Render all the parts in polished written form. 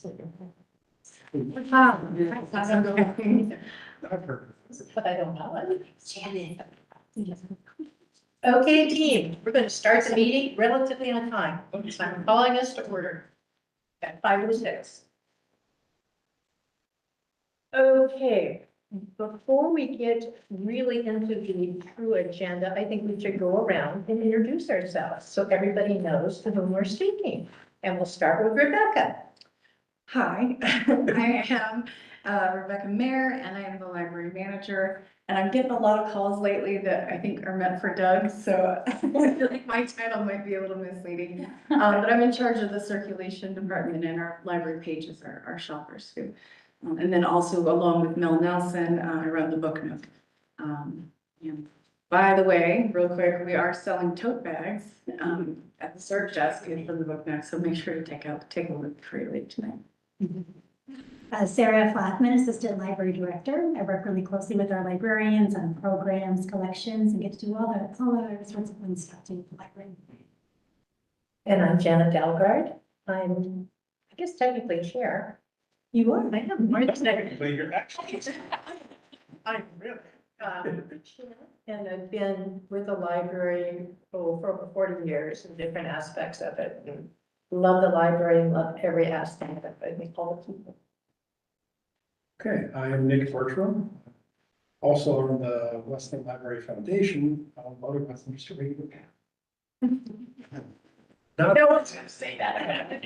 But I don't know it. Okay, team, we're gonna start the meeting relatively on time. So I'm calling us to order at 5:06. Okay, before we get really into the true agenda, I think we should go around and introduce ourselves so everybody knows to whom we're speaking. And we'll start with Rebecca. Hi, I am Rebecca Mayer, and I am the library manager. And I'm getting a lot of calls lately that I think are meant for Doug, so I feel like my title might be a little misleading. But I'm in charge of the circulation department, and our library pages are our shoppers too. And then also along with Mel Nelson, I run the book nook. And by the way, real quick, we are selling tote bags at the search desk and from the book nook, so make sure to take a look for you later tonight. Sarah Flackman, Assistant Library Director. I work really closely with our librarians on programs, collections, and get to do all the sorts of fun stuff too with the library. And I'm Janet Dalgard. I'm, I guess technically chair. You are? I am more than But you're actually. I'm really. And I've been with the library for over 40 years in different aspects of it. And love the library, love every aspect of it, and all the people. Okay, I am Nick Bertram, also on the Westland Library Foundation, other Westland District. No one's gonna say that.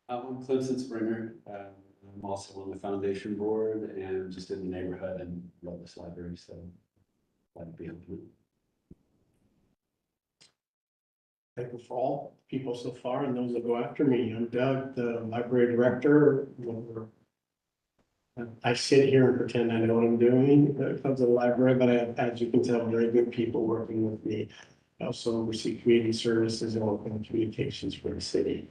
I'm Clemson Springer. I'm also on the foundation board and just in the neighborhood and love this library, so glad to be helping it. Thankful for all people so far and those that go after me. I'm Doug, the library director. I sit here and pretend I know what I'm doing when it comes to the library, but I have, as you can tell, very good people working with me. I also oversee community services and open communications for the city.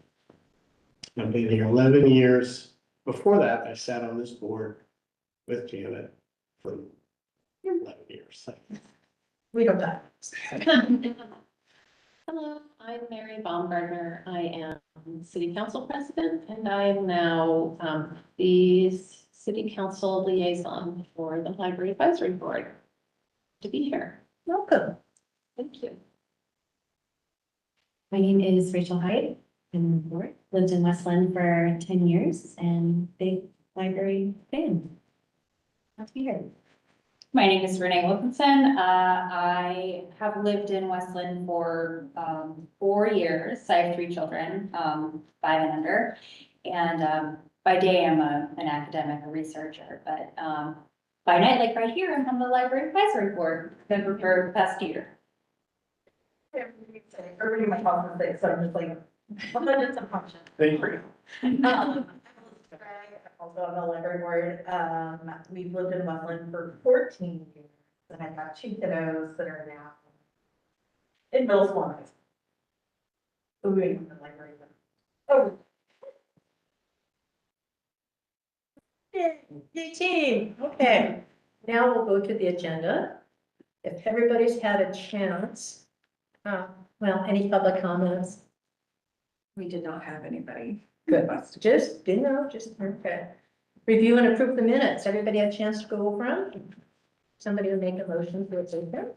I've been here 11 years. Before that, I sat on this board with Janet for 11 years. We don't die. Hello, I'm Mary Baumgartner. I am City Council President, and I am now the City Council Liaison for the Library Advisory Board. To be here. Welcome. Thank you. My name is Rachel Hyde. I'm on the board. Lived in Westland for 10 years and big library fan. Happy to be here. My name is Renee Wilkinson. I have lived in Westland for 4 years. I have 3 children, 5 and under. And by day, I'm an academic, a researcher, but by night, like right here, I'm on the library advisory board member for the past year. Everybody might talk to say, so I'm just like, abundance of function. Thank you. Also on the library board, we've lived in Westland for 14 years, and I've got 2 kiddos that are now in middle school. Moving from the library. Oh. Yay, team, okay, now we'll go to the agenda. If everybody's had a chance, well, any public comments? We did not have anybody. Good, just, just, okay. Review and approve the minutes. Everybody had a chance to go over them? Somebody will make a motion to approve them?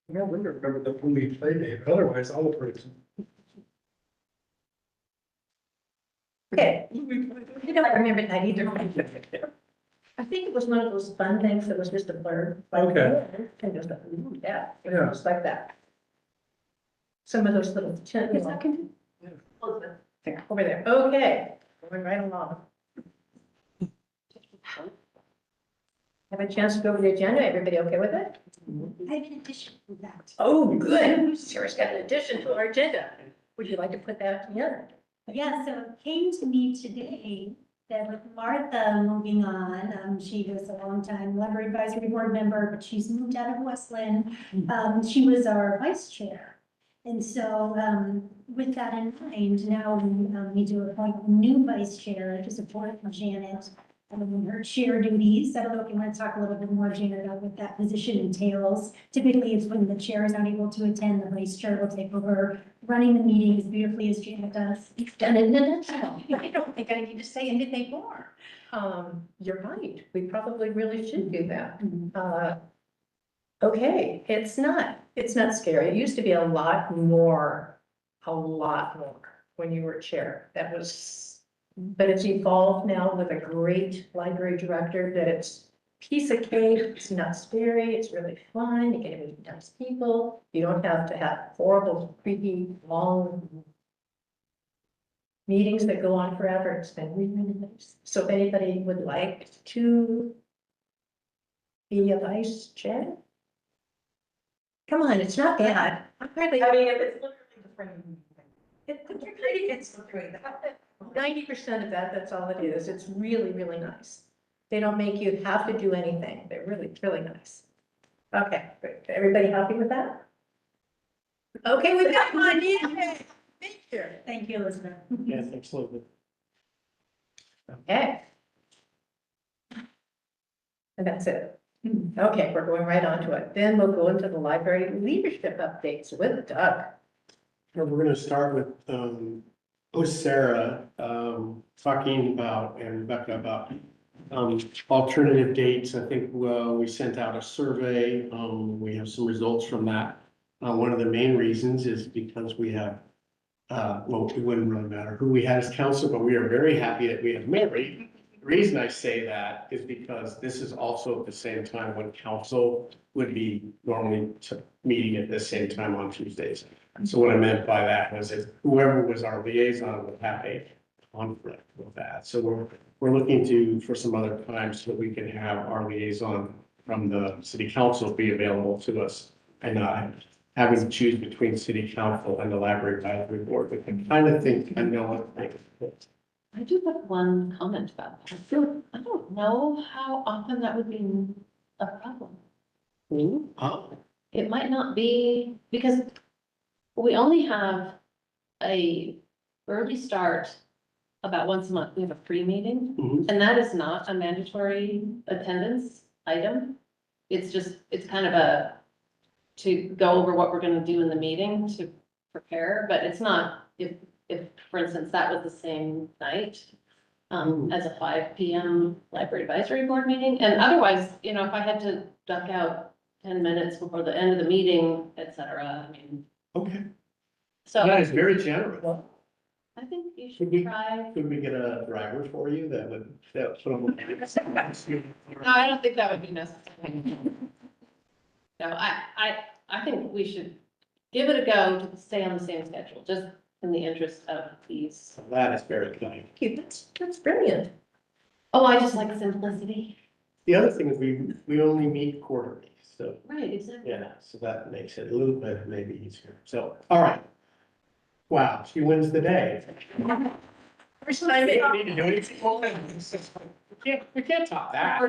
Yeah, we remember the when we played it, otherwise I'll approve. Okay. You don't remember that either. I think it was one of those fun things that was just a blur. Okay. And just like, ooh, yeah, it Yeah. was like that. Some of those little. Yeah. There, over there, okay, going right along. Have a chance to go over the agenda, everybody okay with it? I have an addition to that. Oh, good, Sarah's got an addition to our agenda. Would you like to put that together? Yeah, so it came to me today that with Martha moving on, she was a longtime library advisory board member, but she's moved out of Westland. She was our vice chair. And so, with that in mind, now we need to appoint a new vice chair to support Janet. Her chair duties. I don't know if you want to talk a little bit more, Janet, about what that position entails. Typically, it's when the chair is not able to attend, the vice chair will take over running the meetings beautifully as Janet does. You've done it in a nutshell. I don't think I need to say anything more. You're right. We probably really should do that. Okay, it's not scary. It used to be a lot more when you were chair. But it's evolved now with a great library director that it's piece of cake. It's not scary. It's really fun. You get to meet nice people. You don't have to have horrible, creepy, long meetings that go on forever. It's been really nice. So if anybody would like to be a vice chair, come on, it's not bad. I'm hardly. I mean, if it's literally the frame. It's 90% of that's all it is. It's really, really nice. They don't make you have to do anything. They're really, really nice. Okay, great. Everybody happy with that? Okay, we've got one. Yay. Thank you. Thank you, Elizabeth. Yes, absolutely. Okay. And that's it. Okay, we're going right on to it. Then we'll go into the library leadership updates with Doug. We're gonna start with Sarah, talking about, and Rebecca about, alternative dates. I think, we sent out a survey. We have some results from that. One of the main reasons is because we have, well, it wouldn't really matter who we had as council, but we are very happy that we have Mary. The reason I say that is because this is also at the same time when council would be normally meeting at the same time on Tuesdays. So what I meant by that was if whoever was our liaison would have a conflict with that. So we're looking for some other times so that we can have our liaison from the city council be available to us and not having to choose between city council and the library advisory board. But I kind of think I know what they. I do have one comment about that. I don't know how often that would be a problem. It might not be, because we only have a early start about once a month. We have a pre-meeting, Mhm. and that is not a mandatory attendance item. It's kind of to go over what we're gonna do in the meeting to prepare, but it's not, if, for instance, that was the same night as a 5 PM library advisory board meeting, and otherwise, if I had to duck out 10 minutes before the end of the meeting, et cetera, I mean, Okay, so that is very generous. I think you Could we- should try. Could we get a driver for you that would? No, I don't think that would be necessary. No, I think we should give it a go to stay on the same schedule, just in the interest of these. That is very kind. Thank you. That's brilliant. Oh, I just like simplicity. The other thing is we only meet quarterly, so, Right, exactly. yeah, so that makes it a little bit maybe easier. So, all right. Wow, she wins the day. First time We don't need to do anything more. We can't top that.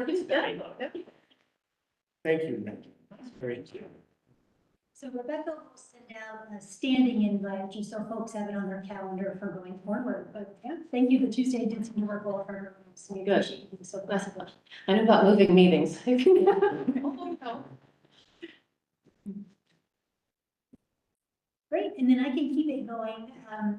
Thank you, Nick. That's very cute. So Rebecca will send out a standing invite, just so folks have it on their calendar for going forward. But yeah, thank you. The Tuesday did some work well for her. So we Good. appreciate you so That's much. I know about moving meetings. Oh, no. Great, and then I can keep it going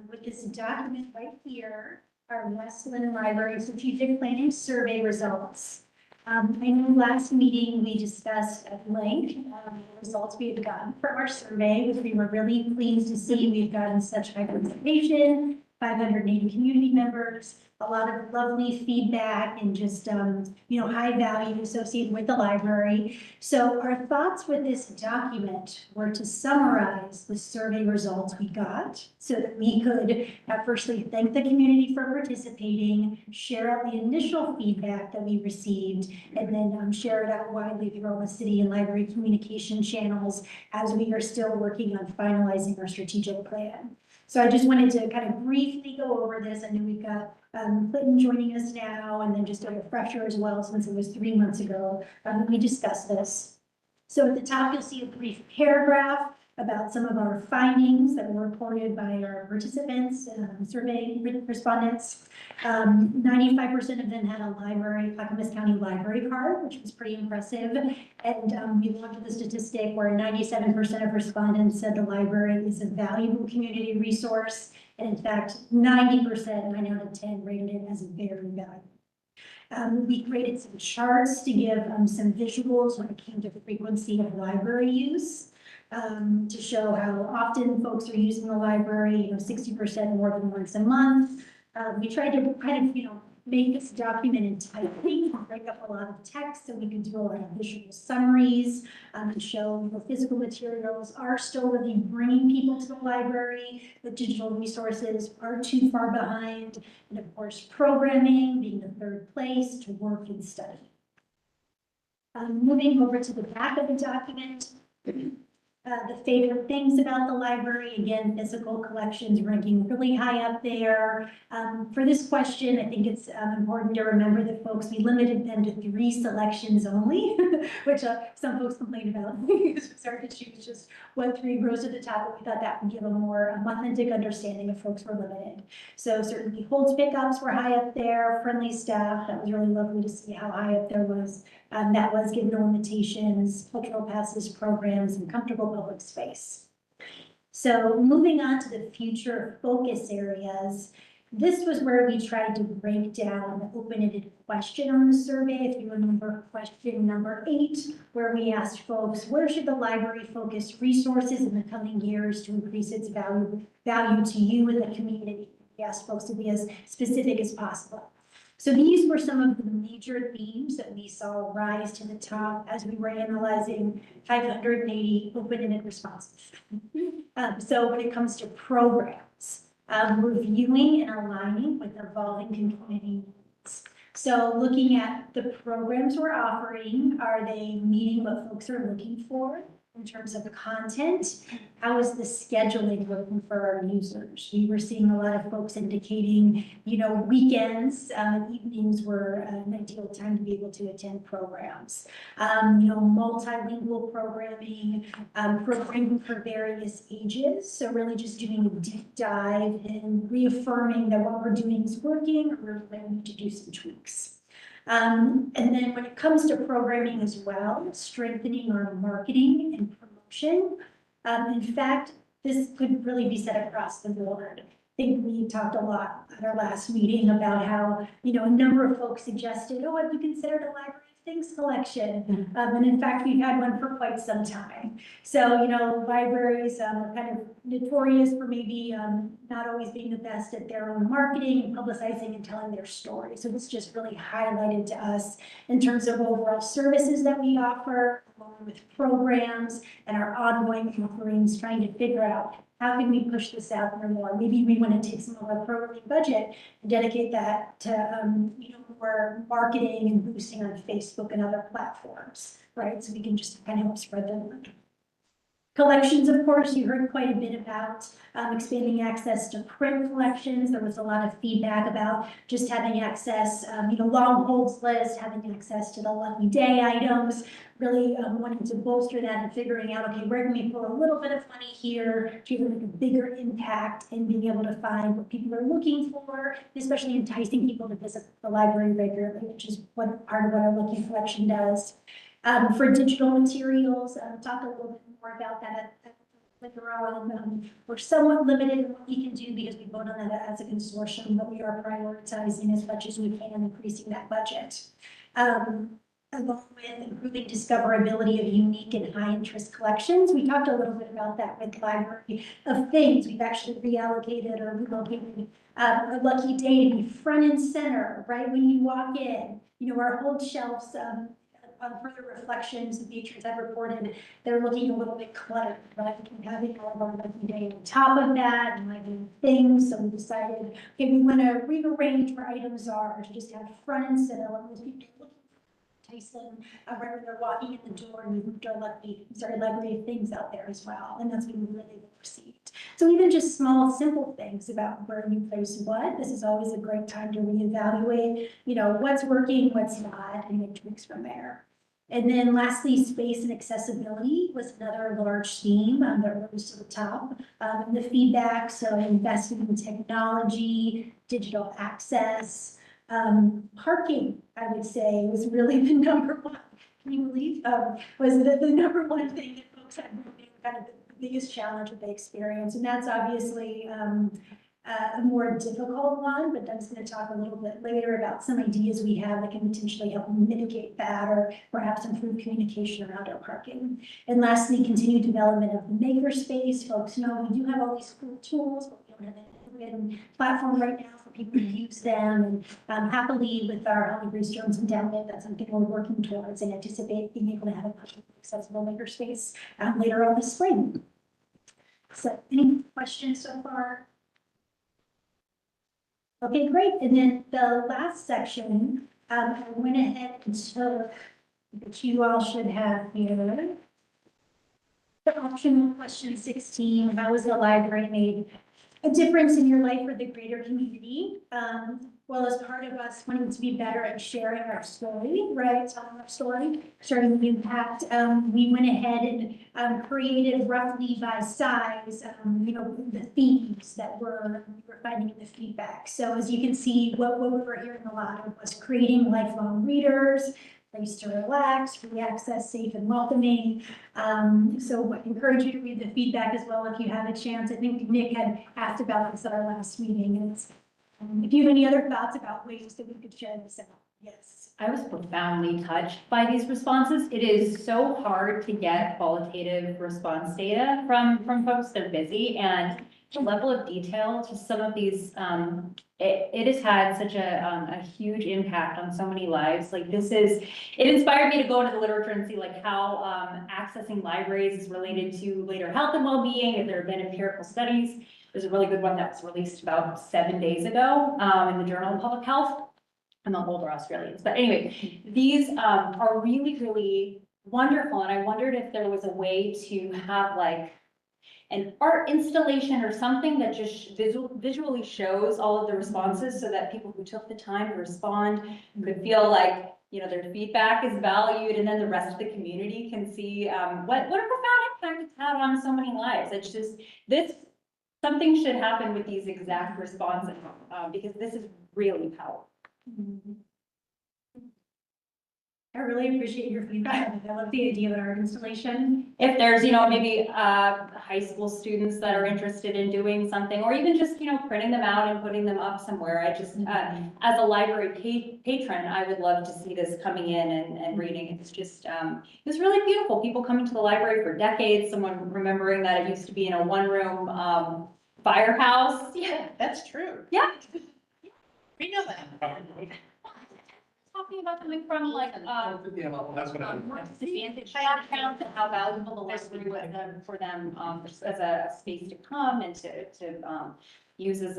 with this document right here, our Westland Library Strategic Planning Survey results. I know last meeting we discussed at length the results we had gotten from our survey, which we were really pleased to see. We've gotten such high participation, 580 community members, a lot of lovely feedback and just, high value associated with the library. So our thoughts with this document were to summarize the survey results we got so that we could firstly thank the community for participating, share out the initial feedback that we received, and then share it out widely throughout the city and library communication channels as we are still working on finalizing our strategic plan. So I just wanted to kind of briefly go over this. I know we've got Clinton joining us now, and then just a refresher as well, since it was 3 months ago we discussed this. So at the top, you'll see a brief paragraph about some of our findings that were reported by our participants, survey respondents. 95% of them had a library, Clackamas County library card, which was pretty impressive. And we looked at the statistic where 97% of respondents said the library is a valuable community resource. And in fact, 90%, 9 out of 10, rated it as very valuable. We created some charts to give some visuals when it came to the frequency of library use, to show how often folks are using the library, 60% more than once a month. We tried to kind of, make this document enticing, break up a lot of text so we could do a lot of visual summaries, and show the physical materials are still really bringing people to the library. The digital resources are too far behind. And of course, programming being the third place to work and study. Moving over to the back of the document, the favorite things about the library, again, physical collections ranking really high up there. For this question, I think it's important to remember that folks, we limited them to 3 selections only, which some folks complained about. Because we started to choose just what 3 rows at the top, but we thought that would give a more authentic understanding if folks were limited. So certainly holds pickups were high up there, friendly staff, that was really lovely to see how high up there was. That was given no limitations, cultural passes, programs, and comfortable public space. So moving on to the future focus areas, this was where we tried to break down the open-ended question on the survey. If you remember question number 8, where we asked folks, where should the library focus resources in the coming years to increase its value to you and the community? We asked folks to be as specific as possible. So these were some of the major themes that we saw rise to the top as we were analyzing 580 open-ended responses. So when it comes to programs, reviewing and aligning with evolving community needs. So looking at the programs we're offering, are they meeting what folks are looking for in terms of the content? How is the scheduling looking for our users? We were seeing a lot of folks indicating, weekends, evenings were an ideal time to be able to attend programs. Multilingual programming, programming for various ages. So really just doing a deep dive and reaffirming that what we're doing is working, or we need to do some tweaks. And then when it comes to programming as well, strengthening our marketing and promotion. In fact, this could really be said across the board. I think we talked a lot at our last meeting about how, a number of folks suggested, have you considered a library of things collection? And in fact, we've had one for quite some time. So, libraries are kind of notorious for maybe not always being the best at their own marketing and publicizing and telling their story. So this just really highlighted to us in terms of overall services that we offer, along with programs and our ongoing offerings, trying to figure out how can we push this out more. Maybe we want to take some of our programming budget and dedicate that to more marketing and boosting on Facebook and other platforms, right? So we can just kind of help spread the word. Collections, of course, you heard quite a bit about expanding access to print collections. There was a lot of feedback about just having access, long holds list, having access to the lucky day items, really wanting to bolster that and figuring out, okay, where can we pull a little bit of money here to make a bigger impact and being able to find what people are looking for, especially enticing people to visit the library regularly, which is what part of what our Lucky Collection does. For digital materials, talk a little bit more about that later on. We're somewhat limited in what we can do because we vote on that as a consortium, but we are prioritizing as much as we can, increasing that budget. Along with improving discoverability of unique and high interest collections. We talked a little bit about that with Library of Things. We've actually reallocated or relocated a lucky day to be front and center, right? When you walk in, our whole shelves, on further reflections, the patrons have reported they're looking a little bit cluttered, right? And having all of our lucky day on top of that and like things. So we decided, okay, we want to rearrange where items are to just have front and center what most people are looking for. Tyson, right when they're walking in the door, and we moved our library of things out there as well. And that's been really well received. So even just small, simple things about where you place what, this is always a great time to reevaluate, what's working, what's not, and make tweaks from there. And then lastly, space and accessibility was another large theme that rose to the top. And the feedback, so investing in technology, digital access, parking, I would say, was really the number one. Can you believe, was the number one thing that folks had, kind of the biggest challenge that they experience, and that's obviously, a more difficult one, but Doug's gonna talk a little bit later about some ideas we have that can potentially help mitigate that or perhaps improve communication around our parking. And lastly, continued development of the makerspace. Folks know we do have all these cool tools, but we don't have a written platform right now for people to use them. And happily with our Holly Bruce Jones endowment, that's something we're working towards and anticipate being able to have a accessible makerspace later on this spring. So any questions so far? Okay, great. And then the last section, I went ahead and took, that you all should have here. The optional question 16, how has the library made a difference in your life or the greater community? Well, as part of us wanting to be better at sharing our story, right? Telling our story, sharing the impact. We went ahead and created roughly by size, the themes that we were finding in the feedback. So as you can see, what we were hearing a lot of was creating lifelong readers, place to relax, free access, safe and welcoming. So I encourage you to read the feedback as well if you have a chance. I think Nick had asked about this at our last meeting. And it's, if you have any other thoughts about ways that we could share this out, yes. I was profoundly touched by these responses. It is so hard to get qualitative response data from folks. They're busy, and the level of detail to some of these, it has had such a huge impact on so many lives. Like it inspired me to go into the literature and see like how accessing libraries is related to later health and well-being, if there have been empirical studies. There's a really good one that was released about 7 days ago in the Journal of Public Health. I'm not older Australians, but anyway, these are really, really wonderful. And I wondered if there was a way to have like an art installation or something that just visually shows all of the responses so that people who took the time to respond could feel like, their feedback is valued, and then the rest of the community can see what a profound impact it's had on so many lives. It's just something should happen with these exact responses because this is really powerful. I really appreciate your feedback. I love the idea of an art installation. If there's, maybe high school students that are interested in doing something, or even just, printing them out and putting them up somewhere. I just, as a library patron, I would love to see this coming in and reading. It's just, it's really beautiful. People coming to the library for decades, someone remembering that it used to be in a one-room firehouse. Yeah, that's true. Yeah. We know that. Talking about coming from like, That's what I'm. disadvantaged backgrounds and how valuable the library was for them, as a space to come and to use as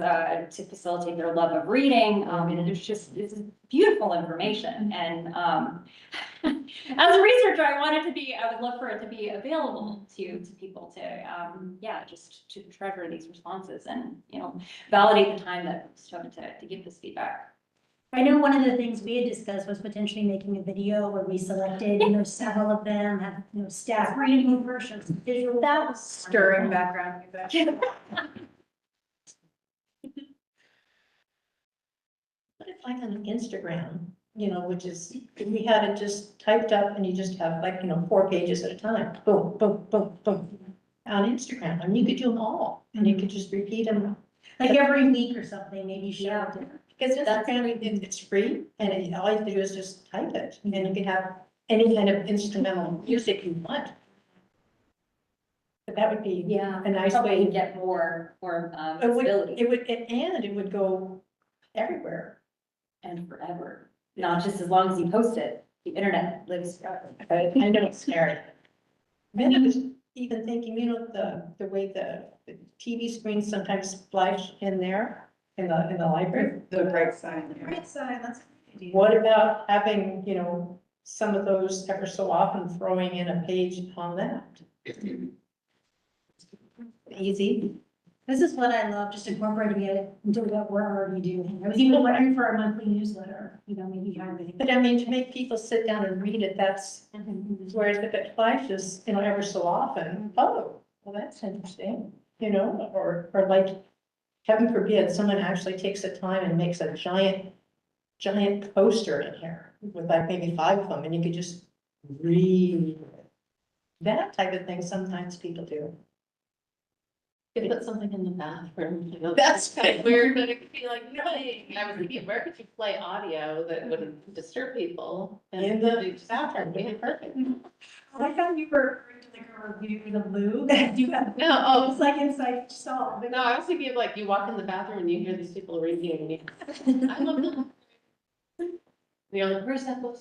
to facilitate their love of reading. And it's beautiful information. And as a researcher, I would love for it to be available to people to, just to treasure these responses and, validate the time that folks took to give this feedback. I know one of the things we had discussed was potentially making a video where we selected, several of them have, staff reading versions, visual. That was stirring background music. But it's like on Instagram, which is, we had it just typed up and you just have like, 4 pages at a time, boom, boom, boom, boom. On Instagram, and you could do them all, and you could just repeat them. Like every week or something, maybe share it. Because Instagram, it's free, and all you have to do is just type it, and you can have any kind of instrumental music you want. But that would be a nice Probably way. get more It would, it would go everywhere. and forever, not just as long as you post it. The internet lives forever. I know it's scary. Then I was even thinking, the way the TV screens sometimes flash in there, in the library. The bright sign. Right side, that's. What about having, some of those ever so often throwing in a page on that? Easy. This is what I love, just incorporating it into what we're already doing. I was even wondering for a monthly newsletter, maybe having. But I mean, to make people sit down and read it, that's, whereas if it flashes, ever so often, oh, well, that's interesting, or like, heaven forbid, someone actually takes the time and makes a giant poster in here with like maybe 5 of them, and you could just read it. That type of thing sometimes people do. You could put something in the bathroom. That's kind of weird, but it could be like, playing. I was thinking, where could you play audio that wouldn't disturb people? And In the they just- bathroom, Yeah, perfect. I thought you were referring to like a review of the blue that you have. No, oh, It's like inside each stall. but- no, I was thinking of like, you walk in the bathroom and you hear these people reading and you, I love them. The only person that looks.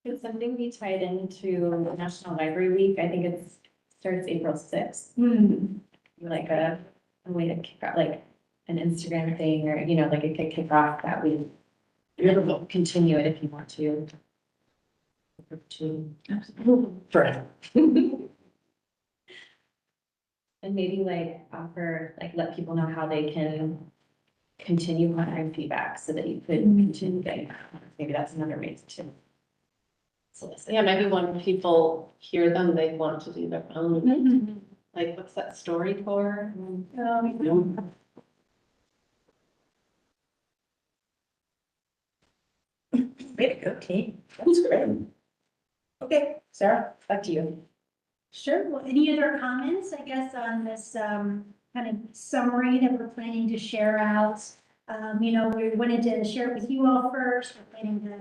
It's something we tied into National Library Week. I think it starts April 6th. Like a way to kick off, like an Instagram thing or, like it could kick off that week. You'll continue it if you want to. Forever. And maybe like offer, like let people know how they can continue offering feedback so that you could continue getting that. Maybe that's another way to solicit. Yeah, maybe when people hear them, they want to do their own, like, what's that story for? Way to go, team. That's great. Okay, Sarah, back to you. Sure. Well, any other comments, I guess, on this kind of summary that we're planning to share out? We wanted to share it with you all first. We're planning to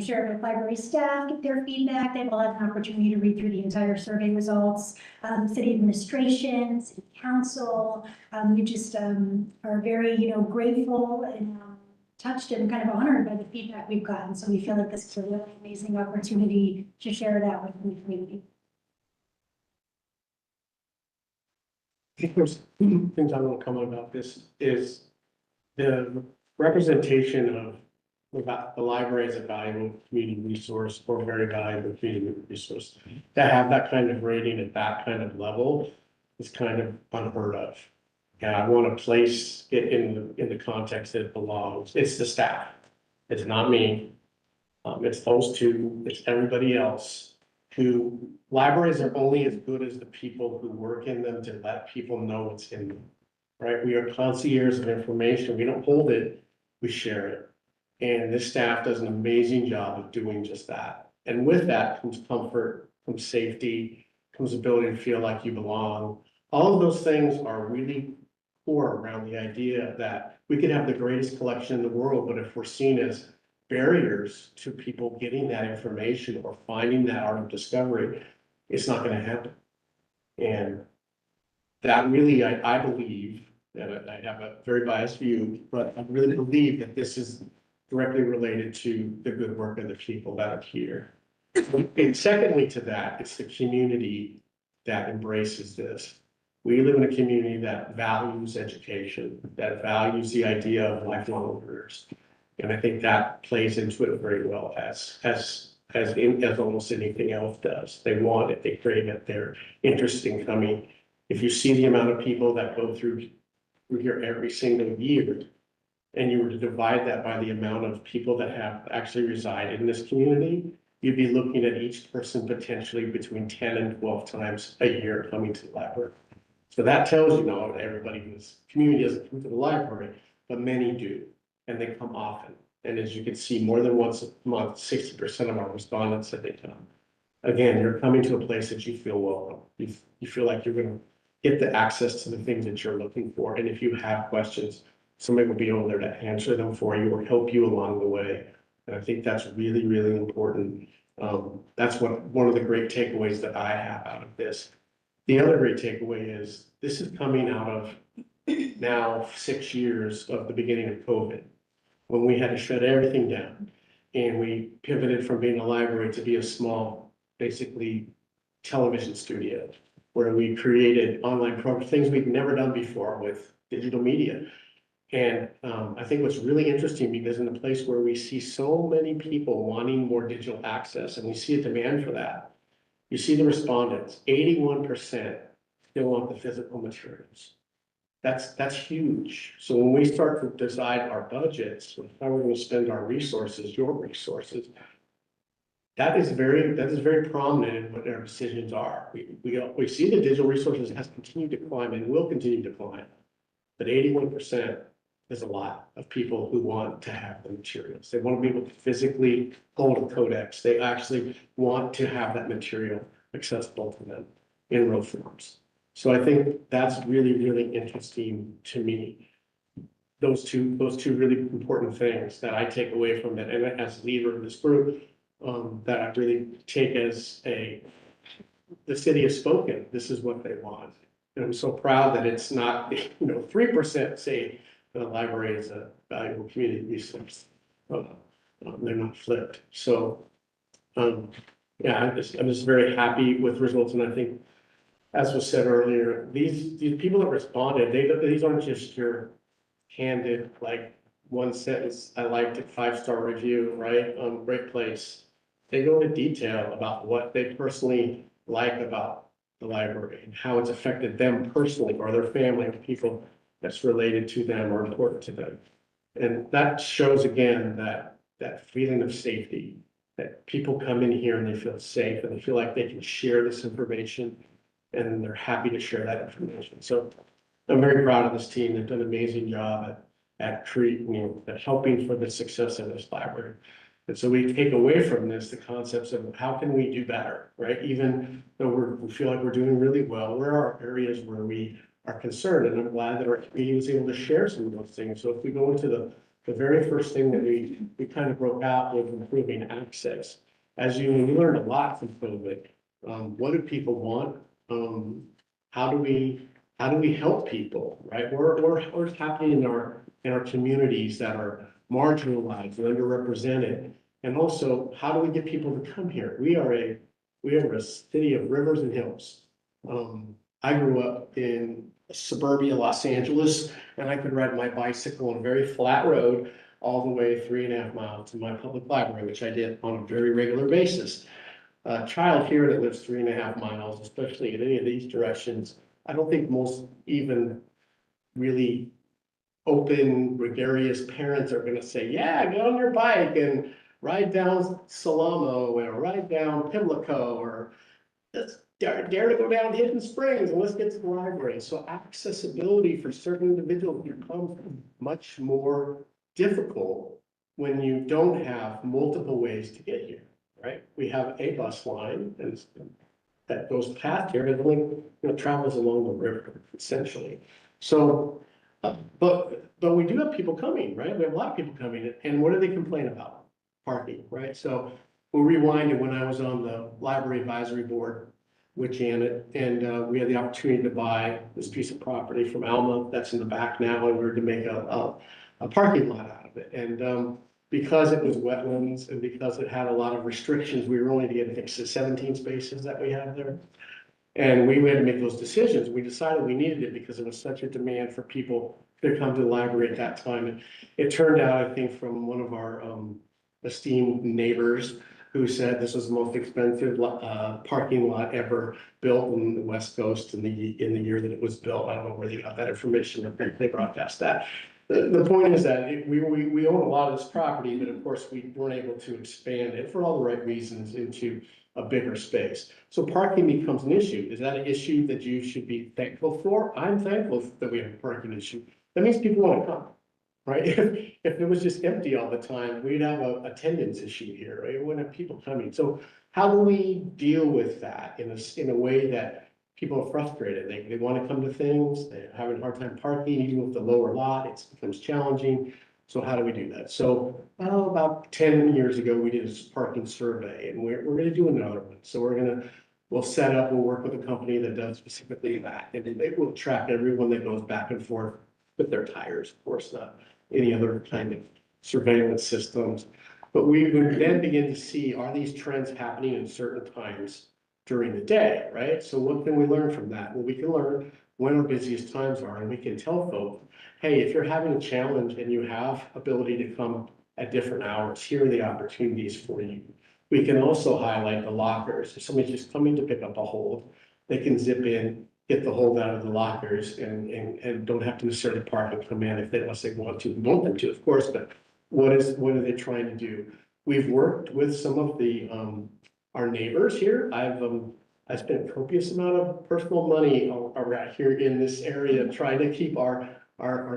share it with library staff, get their feedback. They will have an opportunity to read through the entire survey results. City administration, city council, we just are very, grateful and touched and kind of honored by the feedback we've gotten. So we feel like this is a really amazing opportunity to share it out with the community. I think there's things I want to comment about this is the representation of the library as a valuable community resource or very valuable community resource. To have that kind of rating at that kind of level is kind of unheard of. And I want to place it in the context that it belongs. It's the staff. It's not me. It's those two, it's everybody else. Libraries are only as good as the people who work in them to let people know what's in them, right? We are concierges of information. We don't hold it, we share it. And this staff does an amazing job of doing just that. And with that comes comfort, comes safety, comes ability to feel like you belong. All of those things are really core around the idea that we could have the greatest collection in the world, but if we're seen as barriers to people getting that information or finding that art of discovery, it's not going to happen. And that really, I believe, and I have a very biased view, but I really believe that this is directly related to the good work of the people that are here. And secondly to that, it's the community that embraces this. We live in a community that values education, that values the idea of lifelong learners. And I think that plays into it very well as almost anything else does. They want it, they crave it, they're interested in coming. If you see the amount of people that go through here every single year, and you were to divide that by the amount of people that have actually resided in this community, you'd be looking at each person potentially between 10 and 12 times a year coming to the library. So that tells you not everybody in this community doesn't come to the library, but many do, and they come often. And as you can see, more than once a month, 60% of our respondents said they come. Again, you're coming to a place that you feel welcome. You feel like you're going to get the access to the things that you're looking for. And if you have questions, somebody will be over there to answer them for you or help you along the way. And I think that's really, really important. That's one of the great takeaways that I have out of this. The other great takeaway is this is coming out of now 6 years of the beginning of COVID, when we had to shut everything down and we pivoted from being a library to be a small, basically television studio, where we created online programs, things we'd never done before with digital media. And I think what's really interesting, because in a place where we see so many people wanting more digital access and we see a demand for that, you see the respondents, 81% they want the physical materials. That's huge. So when we start to decide our budgets, how we're gonna spend our resources, your resources, that is very prominent in what our decisions are. We see the digital resources has continued to climb and will continue to climb. But 81% is a lot of people who want to have the materials. They want to be able to physically hold a codex. They actually want to have that material accessible to them in real forms. So I think that's really, really interesting to me. Those two really important things that I take away from it, and as leader of this group, that I really take as the city has spoken, this is what they want. And I'm so proud that it's not, 3% say the library is a valuable community resource. They're not flipped. So, yeah, I'm just very happy with results. And I think, as was said earlier, these people that responded, these aren't just your candid, like, one sentence, I liked it, 5-star review, right? Great place. They go into detail about what they personally like about the library and how it's affected them personally or their family or people that's related to them or important to them. And that shows again that feeling of safety, that people come in here and they feel safe and they feel like they can share this information and they're happy to share that information. So I'm very proud of this team. They've done an amazing job at helping for the success of this library. And so we take away from this the concepts of how can we do better, right? Even though we feel like we're doing really well, where are areas where we are concerned? And I'm glad that our community was able to share some of those things. So if we go into the very first thing that we kind of broke out was improving access. As we learned a lot from COVID. What do people want? How do we help people, right? What's happening in our communities that are marginalized and underrepresented? And also, how do we get people to come here? We are a city of rivers and hills. I grew up in suburbia Los Angeles, and I could ride my bicycle on a very flat road all the way 3.5 miles to my public library, which I did on a very regular basis. A child here that lives 3.5 miles, especially in any of these directions, I don't think most even really open, gregarious parents are gonna say, yeah, get on your bike and ride down Salamo or ride down Pimlico or let's dare to go down Hidden Springs and let's get to the library. So accessibility for certain individuals becomes much more difficult when you don't have multiple ways to get here, right? We have a bus line and that goes past here, it only travels along the river essentially. So but we do have people coming, right? We have a lot of people coming, and what do they complain about? Parking, right? So we'll rewind to when I was on the library advisory board with Janet, and we had the opportunity to buy this piece of property from Alma that's in the back now, and we were to make a parking lot out of it. And because it was wetlands and because it had a lot of restrictions, we were only to get, I think, 17 spaces that we have there. And we had to make those decisions. We decided we needed it because there was such a demand for people to come to the library at that time. And it turned out, I think, from one of our esteemed neighbors who said this was the most expensive parking lot ever built in the West Coast in the year that it was built. I don't know where they got that information, but they broadcast that. The point is that we own a lot of this property, but of course we weren't able to expand it for all the right reasons into a bigger space. So parking becomes an issue. Is that an issue that you should be thankful for? I'm thankful that we have a parking issue. That means people want to come, right? If it was just empty all the time, we'd have a attendance issue here, right? We wouldn't have people coming. So how do we deal with that in a way that people are frustrated? They want to come to things, they're having a hard time parking, even with the lower lot, it becomes challenging. So how do we do that? So about 10 years ago, we did a parking survey, and we're going to do another one. So we'll set up, we'll work with a company that does specifically that, and it will track everyone that goes back and forth with their tires, of course, not any other kind of surveillance systems. But we would then begin to see, are these trends happening in certain times during the day, right? So what can we learn from that? Well, we can learn when our busiest times are, and we can tell folks, hey, if you're having a challenge and you have ability to come at different hours, here are the opportunities for you. We can also highlight the lockers. If somebody's just coming to pick up a hold, they can zip in get the hold out of the lockers and don't have to necessarily park and come in if they, unless they want to, we want them to, of course, but what are they trying to do? We've worked with some of the, our neighbors here. I spent a copious amount of personal money around here in this area, trying to keep our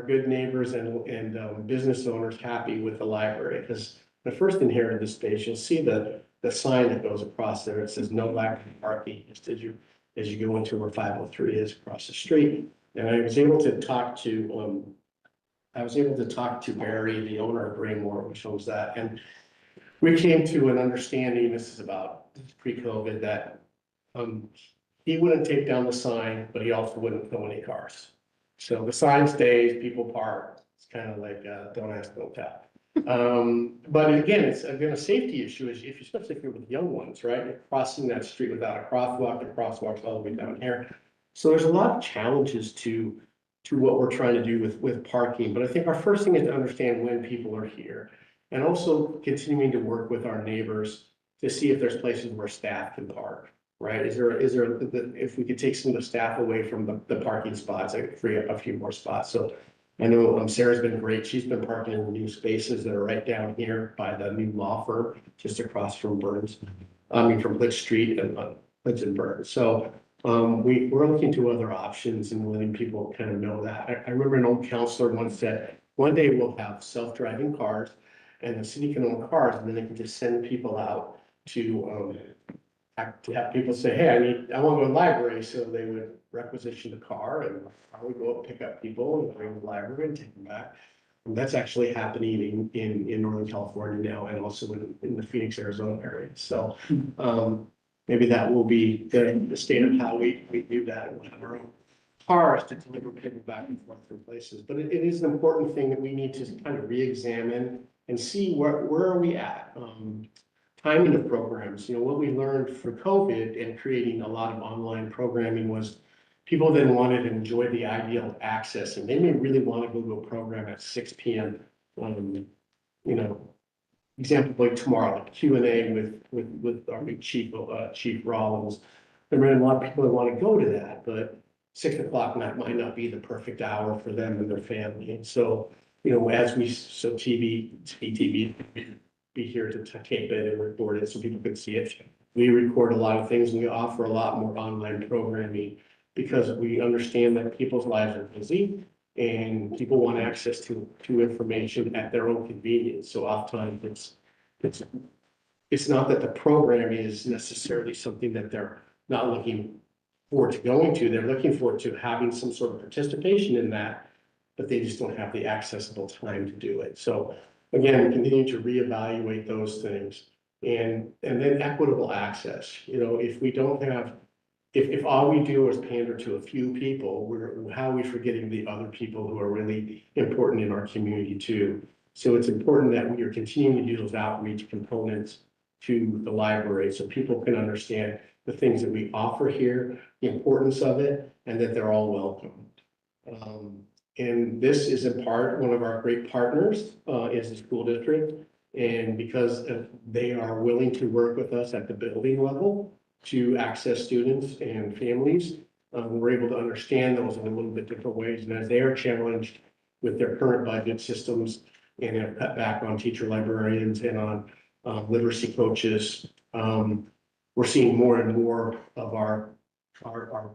good neighbors and business owners happy with the library. Because when I first inherited the space, you'll see the sign that goes across there. It says no library parking, just as you go into where 503 is across the street. And I was able to talk to, Barry, the owner of Braymore, which owns that. And we came to an understanding, this is pre-COVID, that he wouldn't take down the sign, but he also wouldn't tow any cars. So the sign stays, people park. It's kind of like, don't ask, don't tell. But again, it's again, a safety issue, especially if you're with young ones, right? You're crossing that street without a crosswalk, the crosswalk's all the way down here. So there's a lot of challenges to what we're trying to do with parking. But I think our first thing is to understand when people are here. And also continuing to work with our neighbors to see if there's places where staff can park, right? If we could take some of the staff away from the parking spots, I could free up a few more spots. So I know Sarah's been great. She's been parking in the new spaces that are right down here by the new law firm, just across from Burns. From Blitz Street and Blitz and Burns. So we're looking to other options and letting people kind of know that. I remember an old counselor once said, one day we'll have self-driving cars and the city can own cars, and then they can just send people out to have people say, hey, I want to go to the library. So they would requisition the car and I would go up, pick up people and bring them to the library and take them back. And that's actually happening in Northern California now, and also in the Phoenix, Arizona area. So maybe that will be the state of how we do that. We'll have our own cars to deliver people back and forth from places. But it is an important thing that we need to kind of re-examine and see where are we at. Timing of programs, what we learned for COVID and creating a lot of online programming was people then wanted to enjoy the idea of access, and they may really want to go to a program at 6 p.m. Example like tomorrow, like Q&A with our new chief Rollins. There are a lot of people that want to go to that, but 6 o'clock might not be the perfect hour for them and their family. And so, TV be here to tape it and record it so people can see it. We record a lot of things and we offer a lot more online programming because we understand that people's lives are busy and people want access to information at their own convenience. So oftentimes it's not that the program is necessarily something that they're not looking forward to going to. They're looking forward to having some sort of participation in that, but they just don't have the accessible time to do it. So again, we continue to reevaluate those things and then equitable access. If we don't have, if all we do is pander to a few people, how are we forgetting the other people who are really important in our community too? So it's important that we are continuing to do those outreach components to the library so people can understand the things that we offer here, the importance of it, and that they're all welcome. And this is in part, one of our great partners is the school district. And because they are willing to work with us at the building level to access students and families, we're able to understand those in a little bit different ways. And as they are challenged with their current budget systems and have cut back on teacher librarians and on literacy coaches, we're seeing more and more of our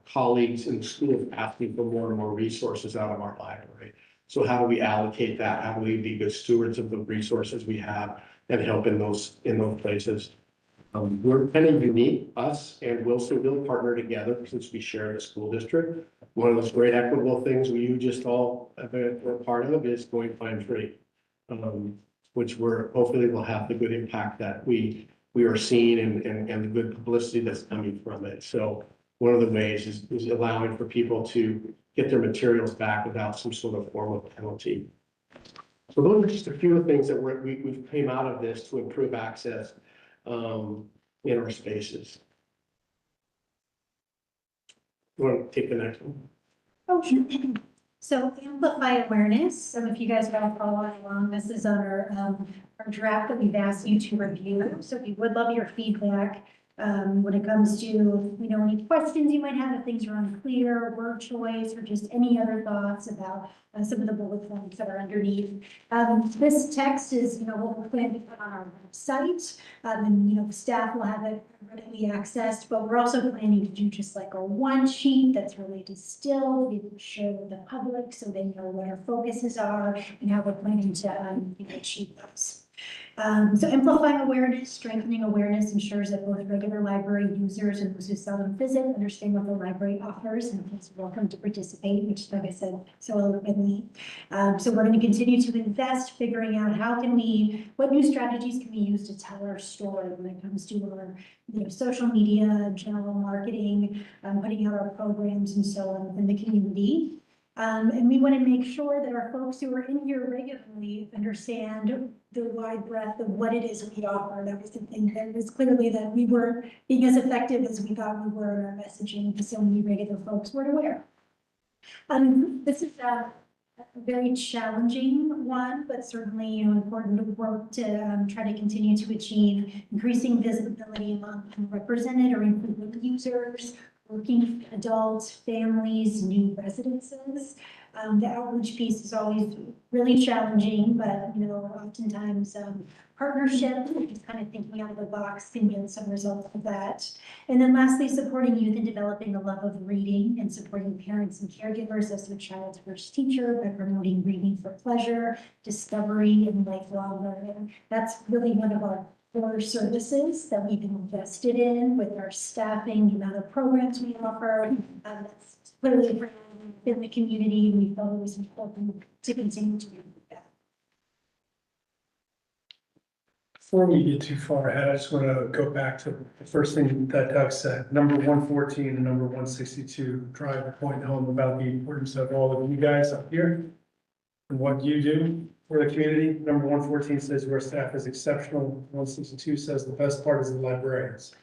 colleagues in the schools asking for more and more resources out of our library. So how do we allocate that? How do we be good stewards of the resources we have and help in those places? We're kind of unique, us and Wilson will partner together since we share the school district. One of those great equitable things you just all were part of is going fine free, which hopefully will have the good impact that we are seeing and the good publicity that's coming from it. So one of the ways is allowing for people to get their materials back without some sort of form of penalty. So those are just a few of the things that we've came out of this to improve access in our spaces. You want to take the next one? Oh, sure. So amplify awareness. So if you guys want to follow along, this is on our draft that we've asked you to review. So we would love your feedback. when it comes to, any questions you might have, if things are unclear, word choice, or just any other thoughts about some of the bullet points that are underneath. This text is, what we're planning to put on our website, and, staff will have it readily accessed, but we're also planning to do just like a one sheet that's really distilled, we will share with the public so they know what our focuses are and how we're planning to, achieve those. So amplifying awareness, strengthening awareness ensures that both regular library users and those who seldom visit understand what the library offers and is welcome to participate, which, like I said, so eloquently. So we're going to continue to invest, figuring out what new strategies can we use to tell our story when it comes to our, social media, general marketing, putting out our programs and so on within the community. And we want to make sure that our folks who are in here regularly understand the wide breadth of what it is we offer. That was the thing, that was clearly that we weren't being as effective as we thought we were in our messaging, so many regular folks weren't aware. This is a very challenging one, but certainly, important to work to try to continue to achieve increasing visibility among unrepresented or included users, working adults, families, new residences. The outreach piece is always really challenging, but, oftentimes partnership, just kind of thinking out of the box can yield some results of that. And then lastly, supporting youth in developing a love of reading and supporting parents and caregivers as their child's first teacher by promoting reading for pleasure, discovery, and lifelong learning. That's really one of our core services that we've invested in with our staffing, the amount of programs we offer. That's clearly in the community, and we felt it was important to continue to do that. Before we get too far ahead, I just want to go back to the first thing that Doug said, number 114 and number 162, drive the point home about the importance of all of you guys up here and what you do for the community. Number 114 says your staff is exceptional. 162 says the best part is the librarians.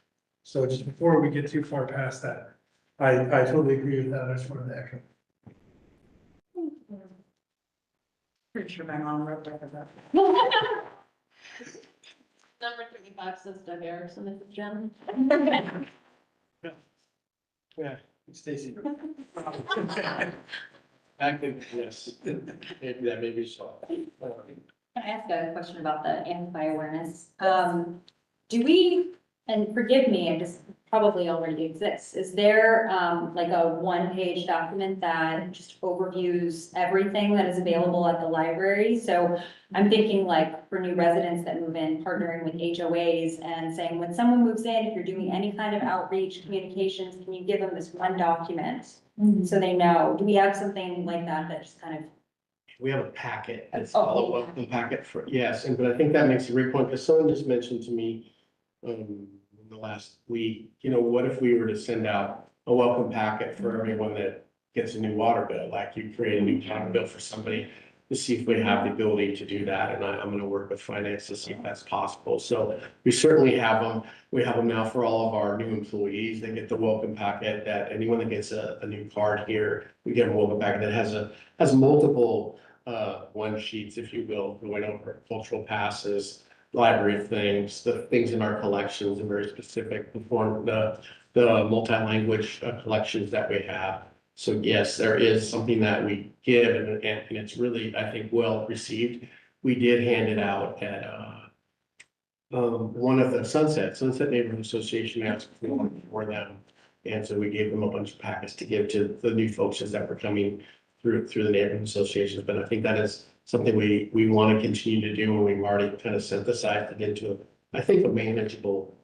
So just before we get too far past that, I totally agree with that. I just wanted to echo. Pretty sure my mom wrote that about. Number 35 says Doug Erickson is a gem. Yeah. Stacy. Active, yes. Maybe that, maybe so. Can I ask a question about the amplify awareness? Do we, and forgive me, I just probably already exists. Is there like a one-page document that just overviews everything that is available at the library? So I'm thinking like for new residents that move in, partnering with HOAs and saying, when someone moves in, if you're doing any kind of outreach communications, can you give them this one document so they know? Do we have something like that that just kind of? We have a packet. It's Oh. called a welcome packet for, yes, and but I think that makes a great point, because someone just mentioned to me in the last week, what if we were to send out a welcome packet for everyone that gets a new water bill, like you create a new water bill for somebody, to see if we have the ability to do that, and I'm gonna work with finance to see if that's possible. So we certainly have them. We have them now for all of our new employees. They get the welcome packet. That anyone that gets a new card here, we get a welcome packet that has multiple one sheets, if you will, going over cultural passes, library things, the things in our collections, and very specific, the multi-language collections that we have. So yes, there is something that we give, and it's really, I think, well received. We did hand it out at one of the Sunset Neighborhood Association asked for them. And so we gave them a bunch of packets to give to the new folks as that were coming through the neighborhood associations. But I think that is something we want to continue to do, and we've already kind of synthesized it into, I think, a manageable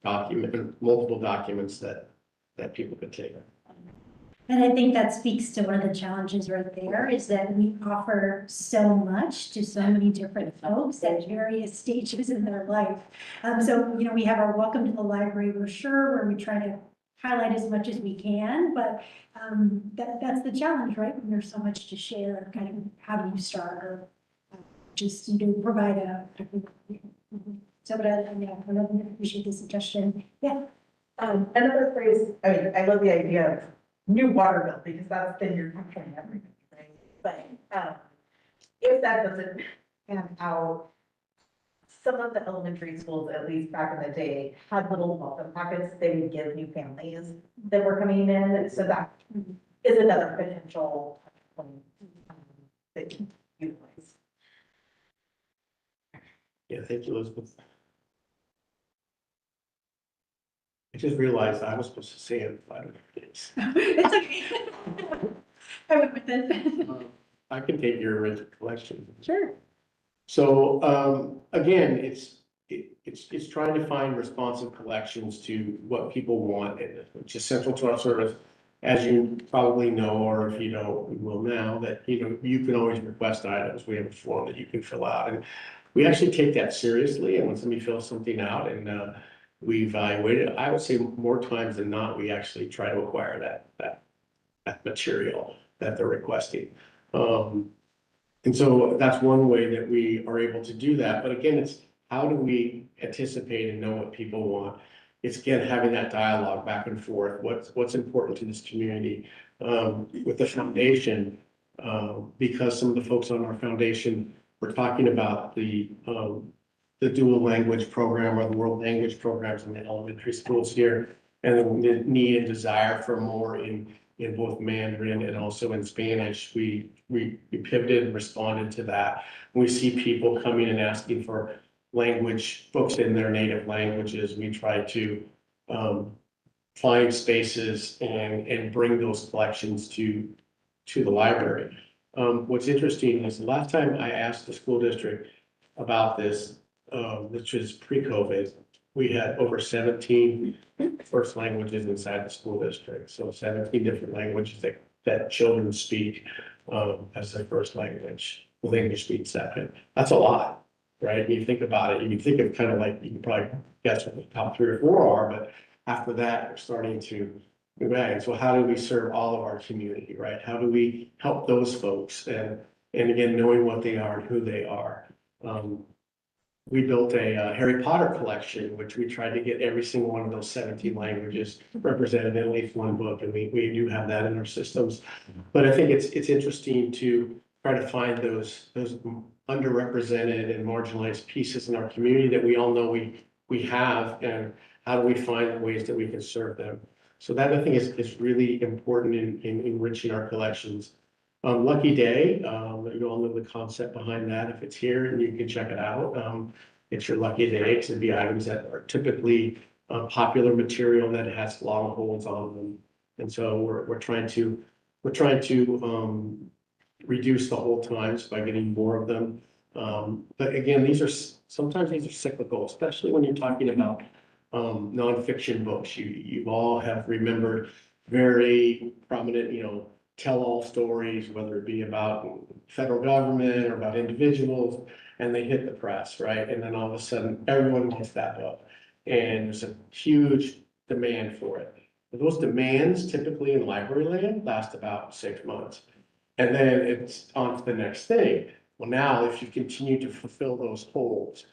document, multiple documents that people could take. And I think that speaks to one of the challenges right there, is that we offer so much to so many different folks at various stages in their life. So, we have our Welcome to the Library brochure where we try to highlight as much as we can, but that's the challenge, right? When there's so much to share, kind of how do you start, or just provide a. So, but I really appreciate the suggestion. Yeah. Another phrase, I love the idea of new water bill, because that's been your complaint everything, right? But if that doesn't pan out, some of the elementary schools, at least back in the day, had little welcome packets they would give new families that were coming in, so that is another potential that you utilize. Yeah, thank you, Elizabeth. I just realized I was supposed to say it in 5 minutes. It's okay. I went with it. I can take your original collection. Sure. So, again, it's trying to find responsive collections to what people want, and which is central to our service. As you probably know, or if you know, you will now, that, you can always request items. We have a form that you can fill out, and we actually take that seriously. And when somebody fills something out and, we evaluate it, I would say more times than not, we actually try to acquire that material that they're requesting. And so that's one way that we are able to do that. But again, it's how do we anticipate and know what people want? It's again, having that dialogue back and forth. What's important to this community, with the foundation, because some of the folks on our foundation were talking about the dual language program or the world language programs in the elementary schools here, and the need and desire for more in both Mandarin and also in Spanish. We pivoted and responded to that. We see people coming and asking for language, books in their native languages. We try to find spaces and bring those collections to the library. What's interesting is the last time I asked the school district about this, which is pre-COVID, we had over 17 first languages inside the school district. So 17 different languages that children speak as their first language, with English being second. That's a lot, right? When you think about it, you can think of kind of like, you can probably guess what the top 3 or 4 are, but after that, we're starting to move back. So how do we serve all of our community, right? How do we help those folks? And again, knowing what they are and who they are. We built a Harry Potter collection, which we tried to get every single one of those 17 languages represented in at least one book, and we do have that in our systems. But I think it's interesting to try to find those underrepresented and marginalized pieces in our community that we all know we have, and how do we find ways that we can serve them. So that, I think, is really important in enriching our collections. Lucky Day, you all know the concept behind that. If it's here, and you can check it out. It's your lucky day. It could be items that are typically popular material that has long holds on them. And so we're trying to reduce the hold times by getting more of them. But again, sometimes these are cyclical, especially when you're talking about nonfiction books. You all have remembered very prominent, tell-all stories, whether it be about federal government or about individuals, and they hit the press, right? And then all of a sudden, everyone wants that book, and there's a huge demand for it. But those demands typically in library land last about 6 months, and then it's on to the next thing. Well, now, if you continue to fulfill those holes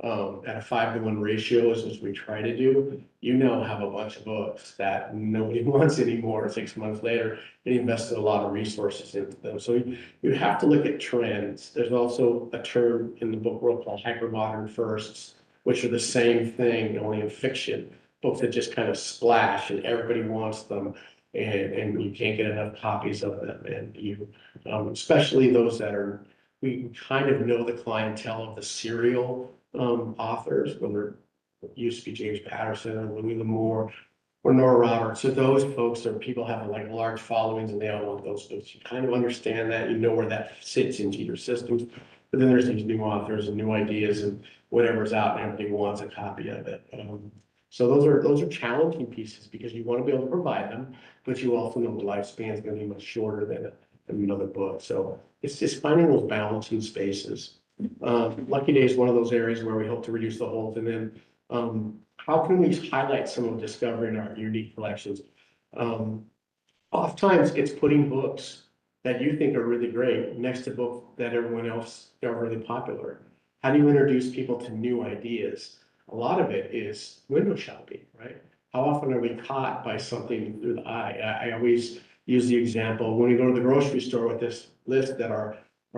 at a 5-to-1 ratio, as we try to do, you now have a bunch of books that nobody wants anymore 6 months later. They invested a lot of resources into them. So you have to look at trends. There's also a term in the book world called hypermodern firsts, which are the same thing, only in fiction. Books that just kind of splash and everybody wants them, and you can't get enough copies of them. And you, especially those that are, we kind of know the clientele of the serial authors, whether it used to be James Patterson or Louis L'Amour or Nora Roberts. So those folks are people have like large followings, and they all want those books. You kind of understand that, you know where that sits into your systems. But then there's these new authors and new ideas and whatever's out, and everybody wants a copy of it. So those are challenging pieces, because you want to be able to provide them, but you also know the lifespan is going to be much shorter than another book. So it's just finding those balancing spaces. Lucky Day is one of those areas where we hope to reduce the holes. And then how can we highlight some of discovery in our unique collections? Oftentimes it's putting books that you think are really great next to books that everyone else are really popular. How do you introduce people to new ideas? A lot of it is window shopping, right? How often are we caught by something through the eye? I always use the example when we go to the grocery store with this list that our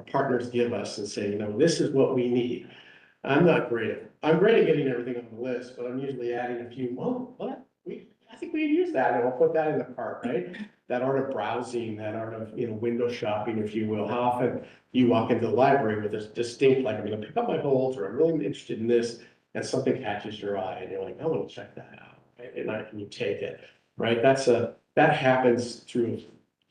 partners give us and say, this is what we need. I'm not great I'm great at getting everything on the list, but I'm usually adding a few, well, what? I think we use that, and I'll put that in the cart, right? That art of browsing, that art of, window shopping, if you will. How often you walk into the library with this distinct, like, I'm gonna pick up my books, or I'm really interested in this, and something catches your eye, and you're like, I wanna check that out, right? And you take it, right? That happens through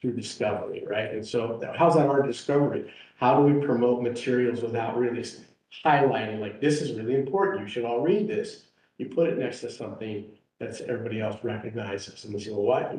discovery, right? And so how's that art discovery? How do we promote materials without really highlighting, like, this is really important, you should all read this? You put it next to something that's everybody else recognizes, and we say, well, why,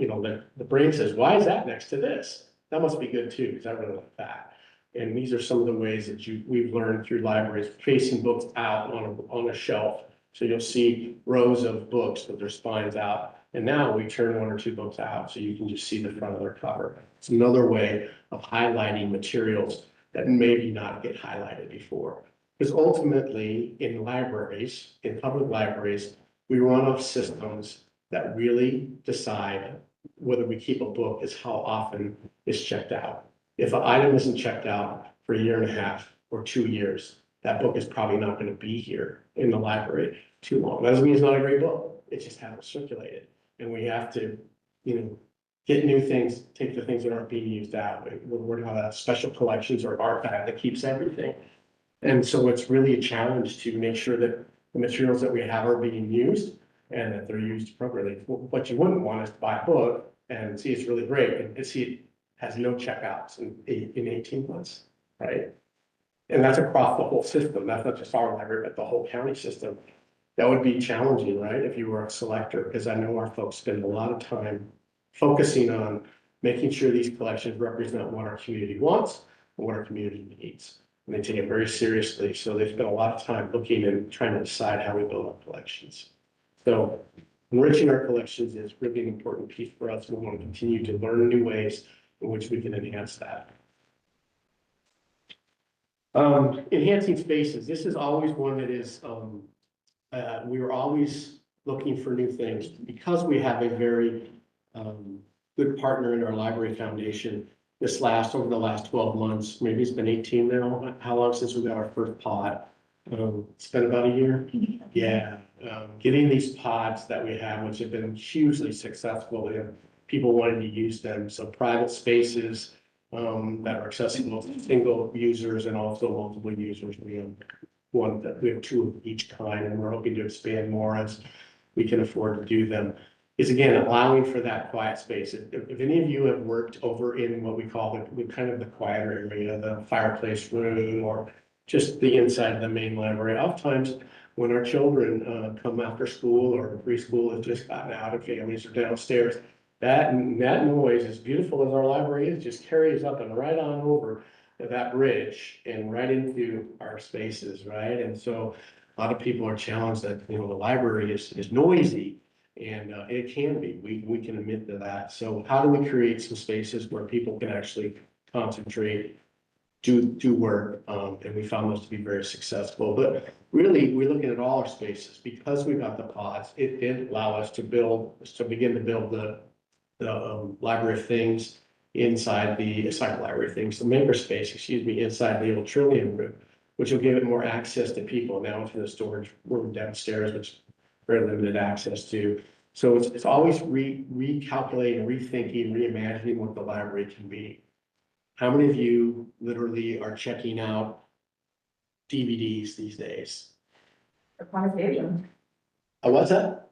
the brain says, why is that next to this? That must be good too, because I really like that. And these are some of the ways that we've learned through libraries, facing books out on a shelf. So you'll see rows of books with their spines out. And now we turn one or two books out so you can just see the front of their cover. It's another way of highlighting materials that maybe not get highlighted before. Because ultimately, in libraries, in public libraries, we run off systems that really decide whether we keep a book is how often it's checked out. If an item isn't checked out for a year and a half or 2 years, that book is probably not going to be here in the library too long. That doesn't mean it's not a great book. It just hasn't circulated. And we have to, get new things, take the things that aren't being used out. We're working on special collections or archive that keeps everything. And so it's really a challenge to make sure that the materials that we have are being used and that they're used appropriately. What you wouldn't want is to buy a book and see it's really great and see it has no checkouts in 18 months, right? And that's across the whole system. That's not just our library, but the whole county system. That would be challenging, right? If you were a selector, because I know our folks spend a lot of time focusing on making sure these collections represent what our community wants and what our community needs. And they take it very seriously. So they spend a lot of time looking and trying to decide how we build our collections. So enriching our collections is really an important piece for us. We want to continue to learn new ways in which we can enhance that. Enhancing spaces. This is always one that is, we are always looking for new things because we have a very good partner in our library foundation. Over the last 12 months, maybe it's been 18 now. How long since we got our first pod? It's been about a year. Yeah, getting these pods that we have, which have been hugely successful, and people wanting to use them. So private spaces that are accessible to single users and also multiple users. We have 2 of each kind, and we're hoping to expand more as we can afford to do them. Is again allowing for that quiet space. If any of you have worked over in what we call the kind of the quieter area, the fireplace room, or just the inside of the main library, oftentimes when our children come after school or preschool has just gotten out and families are downstairs, that noise, as beautiful as our library is, just carries up and right on over that bridge and right into our spaces, right? And so a lot of people are challenged that, the library is noisy. And it can be, we can admit to that. So how do we create some spaces where people can actually concentrate, do work? And we found those to be very successful. But really, we're looking at all our spaces because we got the pods. It did allow us to begin to build the library of things inside the library of things, the makerspace, inside the old Trillium room, which will give it more access to people now into the storage room downstairs, which very limited access to. So it's always recalculating, rethinking, reimagining what the library can be. How many of you literally are checking out DVDs these days? What's that?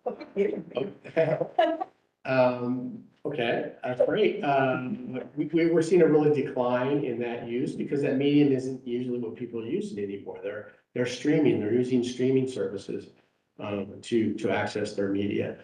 Okay, that's great. We're seeing a really decline in that use because that medium isn't usually what people are using anymore. They're streaming, they're using streaming services to access their media.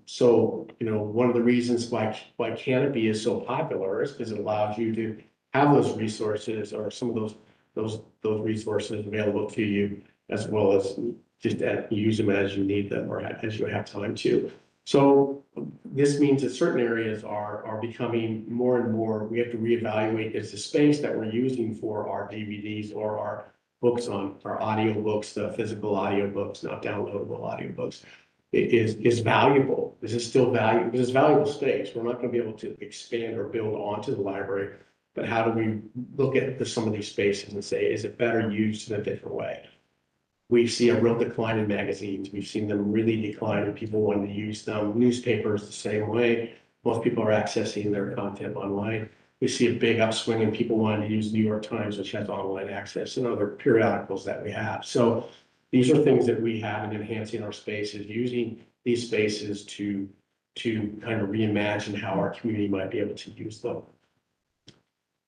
So, one of the reasons why Canopy is so popular is because it allows you to have those resources or some of those resources available to you, as well as just use them as you need them or as you have time to. So this means that certain areas are becoming more and more, we have to reevaluate, is the space that we're using for our DVDs or our books on our audio books, the physical audio books, not downloadable audio books, is valuable. This is still valuable. This is valuable space. We're not going to be able to expand or build onto the library, but how do we look at some of these spaces and say, is it better used in a different way? We see a real decline in magazines. We've seen them really decline and people wanting to use them. Newspapers the same way. Most people are accessing their content online. We see a big upswing in people wanting to use New York Times, which has online access, and other periodicals that we have. So these are things that we have in enhancing our spaces, using these spaces to kind of reimagine how our community might be able to use them.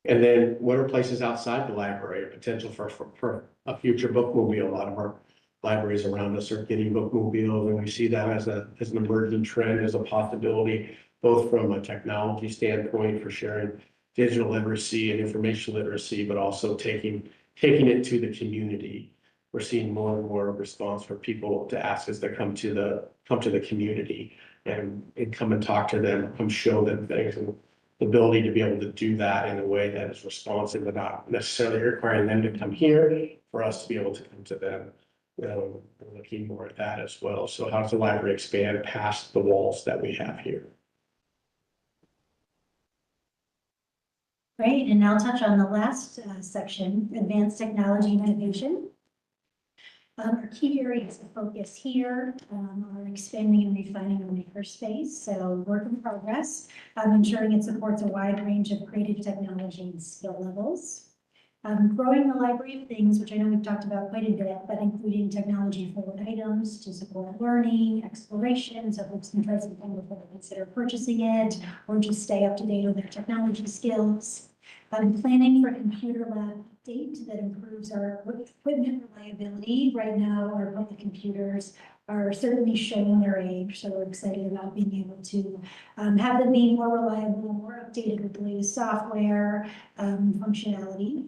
And then what are places outside the library, potential for a future bookmobile? A lot of our libraries around us are getting bookmobiles, and we see that as an emerging trend, as a possibility, both from a technology standpoint for sharing digital literacy and information literacy, but also taking it to the community. We're seeing more and more response for people to ask us to come to the community and come and talk to them, come show them things, and the ability to be able to do that in a way that is responsive without necessarily requiring them to come here, for us to be able to come to them. We're looking more at that as well. So how does the library expand past the walls that we have here? Great, and now I'll touch on the last section, advanced technology and innovation. Our key areas of focus here are expanding and refining the makerspace, so work in progress, ensuring it supports a wide range of creative technology and skill levels. Growing the library of things, which I know we've talked about quite a bit, but including technology-forward items to support learning, exploration, so folks can try something before they consider purchasing it, or just stay up to date with their technology skills. Planning for computer lab update that improves our equipment reliability. Right now, our public computers are certainly showing their age, so we're excited about being able to have them be more reliable, more updated with the latest software, functionality.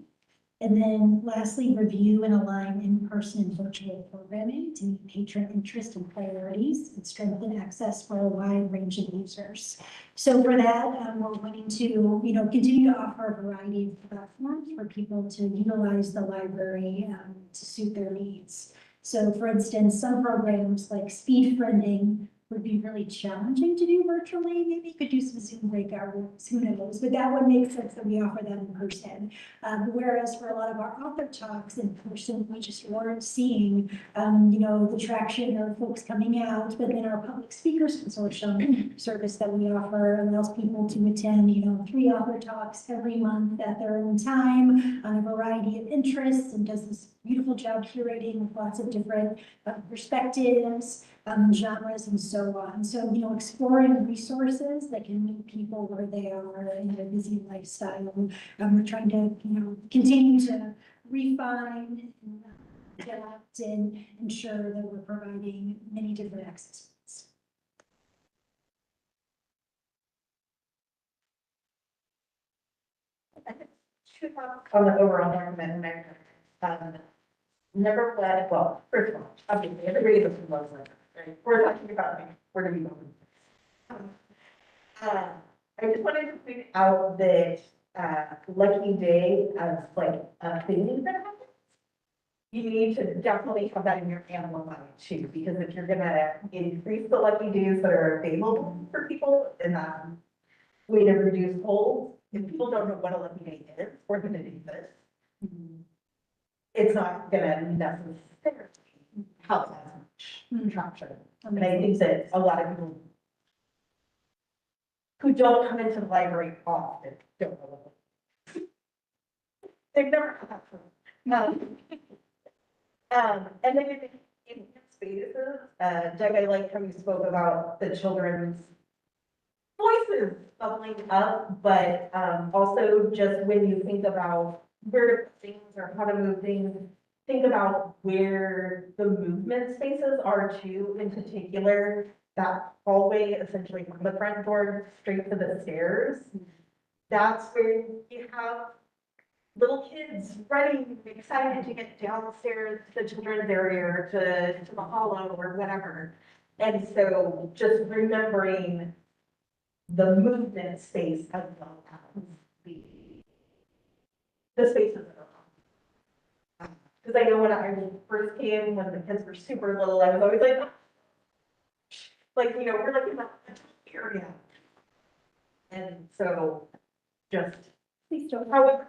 And then lastly, review and align in-person and virtual programming to meet patron interest and priorities and strengthen access for a wide range of users. So for that, we're wanting to, continue to offer a variety of platforms for people to utilize the library to suit their needs. So for instance, some programs like speed friending would be really challenging to do virtually. Maybe you could do some Zoom breakout rooms, who knows, but that would make sense that we offer that in person. Whereas for a lot of our author talks in person, we just weren't seeing, the traction of folks coming out. But then our public speakers consortium service that we offer allows people to attend, 3 author talks every month at their own time on a variety of interests, and does this beautiful job curating with lots of different perspectives, genres, and so on. So, exploring resources that can meet people where they are in their busy lifestyle. We're trying to, continue to refine and adapt and ensure that we're providing many different access points. On the overall recommendation, number one, well, first of all, obviously, everybody doesn't love it, right? We're talking about where do we go? I just wanted to point out that, Lucky Day as like a thing that happens. You need to definitely have that in your animal mind too, because if you're gonna increase the lucky days that are available for people in that way to reduce polls, if people don't know what a lucky day is or that it exists, it's not gonna necessarily help as much traction. And I think that a lot of people who don't come into the library often don't know. They've never had that. And then in spaces, Doug, I like how you spoke about the children's voices bubbling up, but also just when you think about where to put things or how to move things, think about where the movement spaces are too, in particular, that hallway essentially from the front door straight to the stairs. That's where you have little kids running, excited to get downstairs to the children's area or to the hollow or whatever. And so just remembering the movement space as well as the spaces that are on. Because I know when I first came, when the kids were super little, I was always like, we're looking at the area. And so just, please don't, however,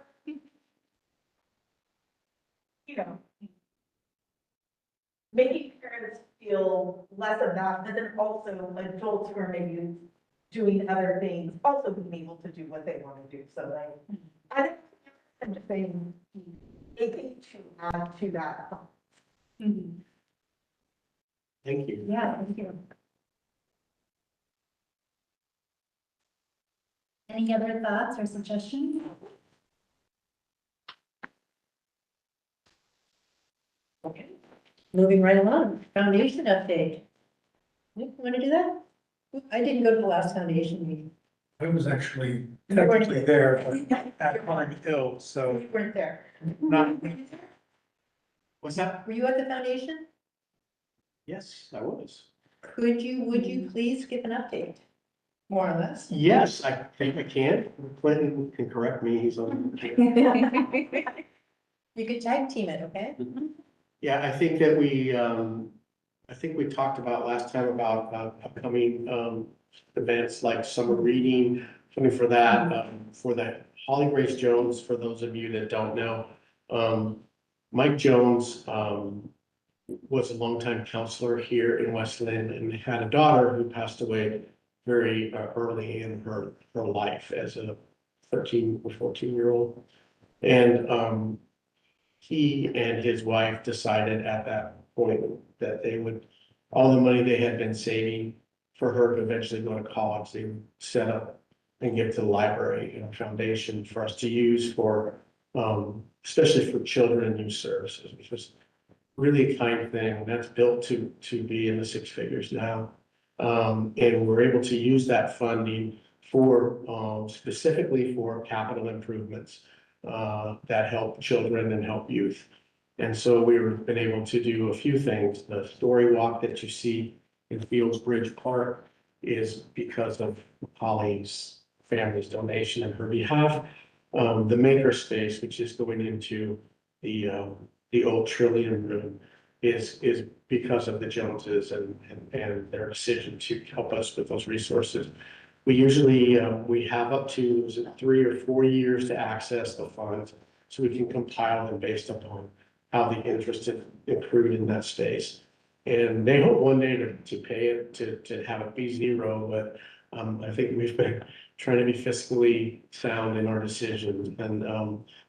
making parents feel less of that, but then also adults who are maybe doing other things, also being able to do what they want to do, so like, I think I'm just saying, anything to add to that. Thank you. Yeah, thank you. Any other thoughts or suggestions? Okay, moving right along, foundation update. You want to do that? I didn't go to the last foundation meeting. I was actually technically there, but at Pine Hill, so You weren't there. not, What's that? Were you at the foundation? Yes, I was. Would you please give an update? More or less. Yes, I think I can. Clinton can correct me, he's on. You could tag team it, okay? Yeah, I think that I think we talked about last time about upcoming, events like summer reading, something for that, for the Holly Grace Jones, for those of you that don't know. Mike Jones, was a longtime counselor here in Westland and had a daughter who passed away very early in her life as a 13 or 14-year-old. And, he and his wife decided at that point that they would, all the money they had been saving for her to eventually go to college, they would set up and give to the library, you know, foundation for us to use for, especially for children and youth services, which was really a kind thing. That's built to be in the six figures now. And we're able to use that funding for, specifically for capital improvements that help children and help youth. And so we've been able to do a few things. The story walk that you see in Fields Bridge Park is because of Holly's family's donation on her behalf. The maker space, which is going into the old Trillium room, is because of the Joneses and their decision to help us with those resources. We usually, we have up to, is it 3 or 4 years to access the funds, so we can compile them based upon how the interest is accrued in that space. And they hope one day to pay it, to have it be zero, but I think we've been trying to be fiscally sound in our decisions. And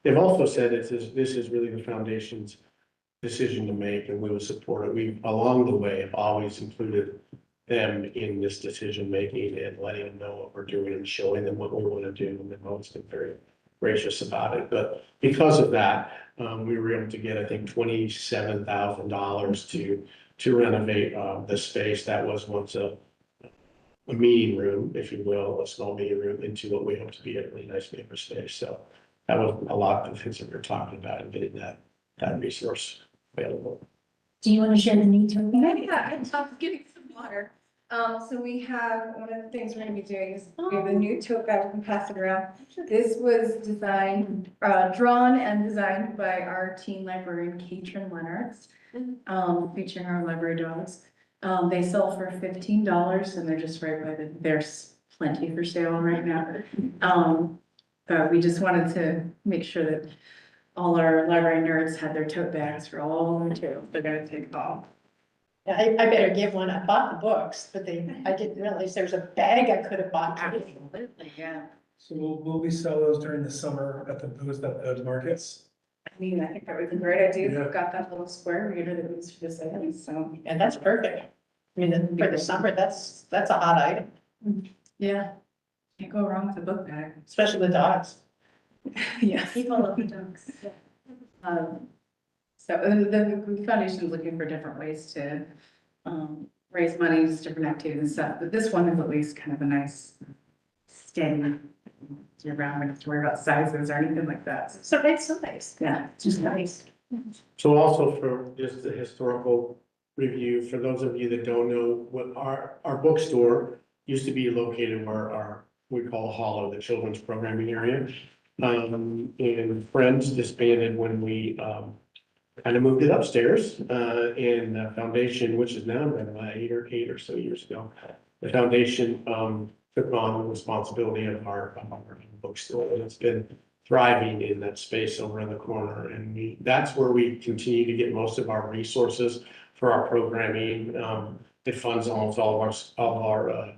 they've also said this is really the foundation's decision to make, and we will support it. We, along the way, have always included them in this decision making and letting them know what we're doing and showing them what we want to do. And they've always been very gracious about it. But because of that, we were able to get, I think, $27,000 to renovate the space that was once a meeting room, if you will, a small meeting room, into what we hope to be a really nice maker space. So that was a lot of the things that we were talking about and getting that resource available. Do you want to share the need to? Yeah, I'm getting some water. So we have, one of the things we're gonna be doing is we have a new tote bag, we can pass it around. This was designed, drawn and designed by our teen librarian, Katrin Leonards, featuring our library dogs. They sell for $15 and they're just right by there's plenty for sale right now. But we just wanted to make sure that all our library nerds had their tote bags for all the materials they're gonna take home. Yeah, I better give one. I bought the books, but I didn't realize there's a bag I could have bought. Absolutely, yeah. so will we sell those during the summer at those markets? I mean, I think that was a great idea. Yeah. We've got that little square reader that we use for this item, so. And that's perfect. I mean, for the summer, that's a hot item, Yeah. Can't go wrong with a book bag. especially with dogs. Yes. People love the dogs. So the foundation's looking for different ways to raise money, just different activities and stuff, but this one is at least kind of a nice steady year round, we don't have to worry about sizes or anything like that. So it's so nice. Yeah, It's just nice. So also for just the historical review, for those of you that don't know, what our bookstore used to be located where we call Hollow, the children's programming area. And Friends disbanded when we kind of moved it upstairs, and the foundation, which is now been about 8 or so years ago. The foundation took on the responsibility of our bookstore, and it's been thriving in that space over in the corner. And that's where we continue to get most of our resources for our programming. It funds almost all of our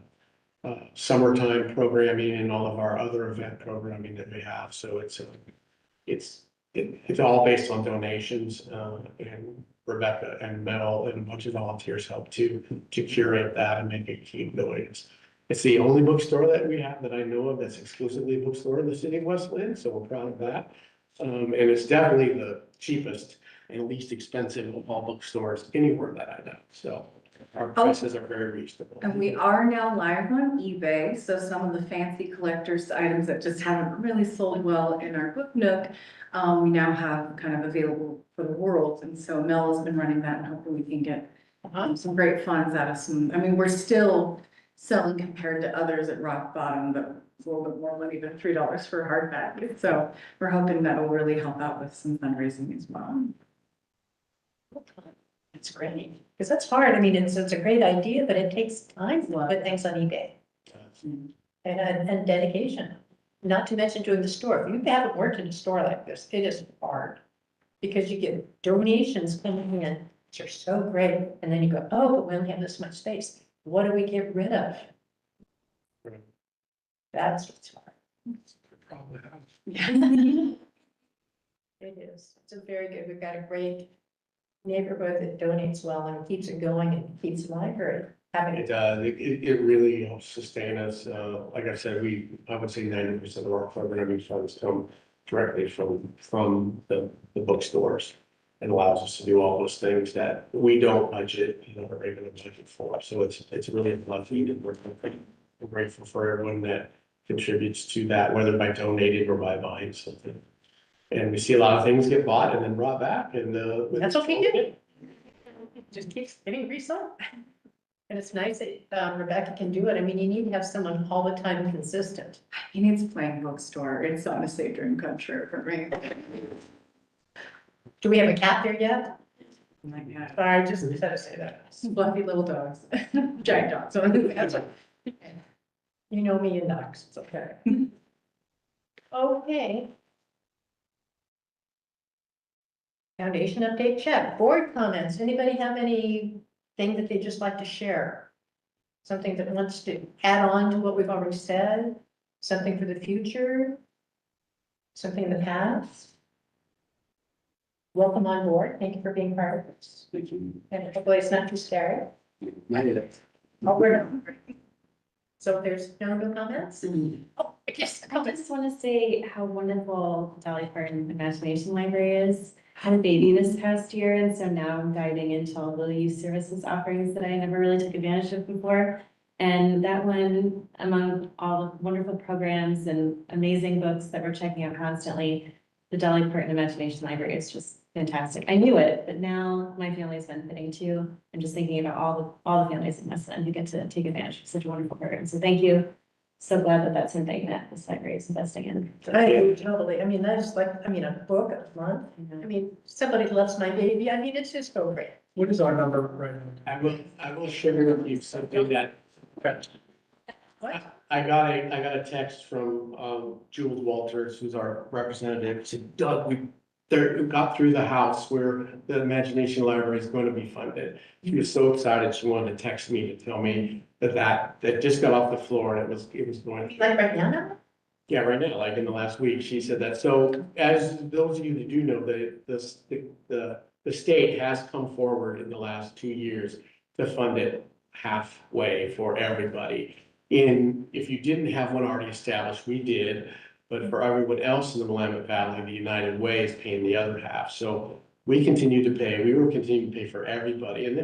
summertime programming and all of our other event programming that we have. So it's all based on donations, and Rebecca and Mel and a bunch of volunteers help to curate that and make it keep going. It's the only bookstore that we have that I know of that's exclusively a bookstore in the city of West Lynn, so we're proud of that. And it's definitely the cheapest and least expensive of all bookstores anywhere that I know, so our prices are very reasonable. And we are now live on eBay, so some of the fancy collector's items that just haven't really sold well in our book nook, we now have kind of available for the world, and so Mel has been running that, and hopefully we can get some great funds out of some, I mean, we're still selling compared to others at rock bottom, but it's a little bit more money than $3 for a hardback, so we're hoping that will really help out with some fundraising as well. It's great, because that's hard. I mean, it's a great idea, but it takes time to put things on eBay and dedication. Not to mention doing the store. If you haven't worked in a store like this, it is hard. Because you get donations coming in, which are so great, and then you go, oh, but we only have this much space. What do we get rid of? Right. That's what's hard. Probably have. It is. It's a very good, we've got a great neighborhood that donates well and keeps it going and keeps the library having. It does, it really helps sustain us, like I said, I would say 90% of our programming funds come directly from the bookstores. It allows us to do all those things that we don't budget, our regular budget for, so it's really a blessing, and we're grateful for everyone that contributes to that, whether by donating or by buying something. And we see a lot of things get bought and then brought back, and That's what we do. Just keeps getting resold. And it's nice that Rebecca can do it. I mean, you need to have someone all the time consistent. He needs a plain bookstore. It's honestly a dream come true for me. Do we have a cat there yet? My God. I just had to say that. Fluffy little dogs, giant dogs. You know me and dogs, it's okay. Okay. Foundation update check. Board comments. Anybody have anything that they just like to share? Something that wants to add on to what we've already said? Something for the future? Something in the past? Welcome on board. Thank you for being part of this. Thank you. And hopefully it's not too scary. Not yet. Oh, we're not. So there's no comments? Oh, yes, I comments. just want to say how wonderful Dolly Parton Imagination Library is. I had a baby this past year, and so now I'm diving into all the youth services offerings that I never really took advantage of before. And that one, among all the wonderful programs and amazing books that we're checking out constantly, the Dolly Parton Imagination Library is just fantastic. I knew it, but now my family's benefiting too. I'm just thinking about all the families in West End who get to take advantage of such a wonderful program. So thank you. So glad that that's something that this library is investing in. I agree totally. I mean, that's like, I mean, a book a month. I mean, somebody loves my baby. I mean, it's just so great. What is our number right now? I will share with you something that What? I got a text from Jules Walters, who's our representative, said, Doug, we got through the House where the Imagination Library is going to be funded. She was so excited, she wanted to text me to tell me that just got off the floor and it was going. Like right now? Yeah, right now, like in the last week, she said that. So as those of you that do know, the state has come forward in the last 2 years to fund it halfway for everybody. If you didn't have one already established, we did, but for everyone else in the Willamette Valley, the United Way is paying the other half. So we continue to pay, we will continue to pay for everybody. And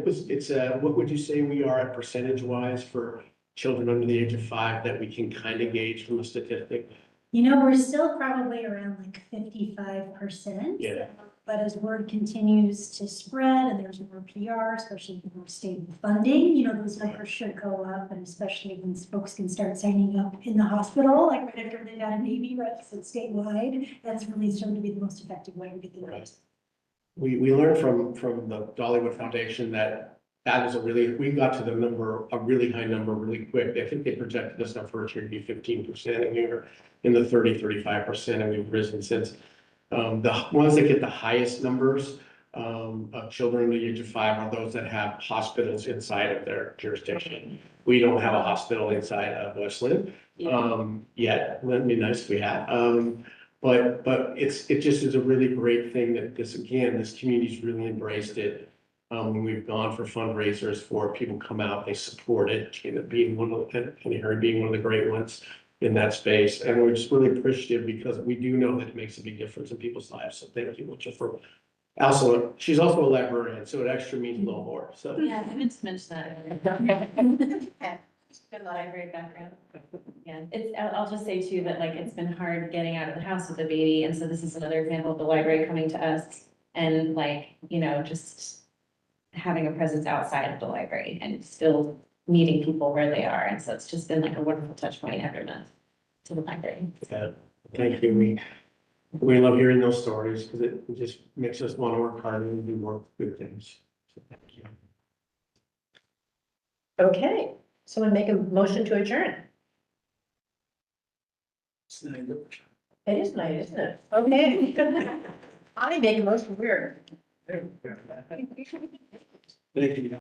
what would you say we are at percentage wise for children under the age of 5 that we can kind of gauge from a statistic? You know, we're still probably around like 55%. Yeah. But as word continues to spread and there's more PR, especially with more stable funding, you know, those numbers should go up. And especially when folks can start signing up in the hospital, like right after they got a baby, right, so statewide, that's really starting to be the most effective way to get the numbers. We learned from the Dollywood Foundation that is we got to a really high number really quick. I think they projected us our first year to be 15%, and we were in the 35%, and we've risen since. The ones that get the highest numbers of children under the age of 5 are those that have hospitals inside of their jurisdiction. We don't have a hospital inside of Westland, yet. That'd be nice if we had. But it just is a really great thing that this community's really embraced it. When we've gone for fundraisers for people come out, they support it, being one of, Penny Hurry being one of the great ones in that space. And we're just really appreciative because we do know that it makes a big difference in people's lives. So thank you, Mitchell, for also, she's also a librarian, so it actually means a little more, so. Yeah, I meant to mention that. Good library background. Yeah, I'll just say too, that like, it's been hard getting out of the house with the baby, and so this is another example of the library coming to us. And like, just having a presence outside of the library and still meeting people where they are, and so it's just been like a wonderful touch point every month to the library. Yeah, thank you. We love hearing those stories because it just makes us want to work harder and do more good things. So thank you. Okay, someone make a motion to adjourn. It is night, isn't it? Okay. I make a motion, we're. Thank you.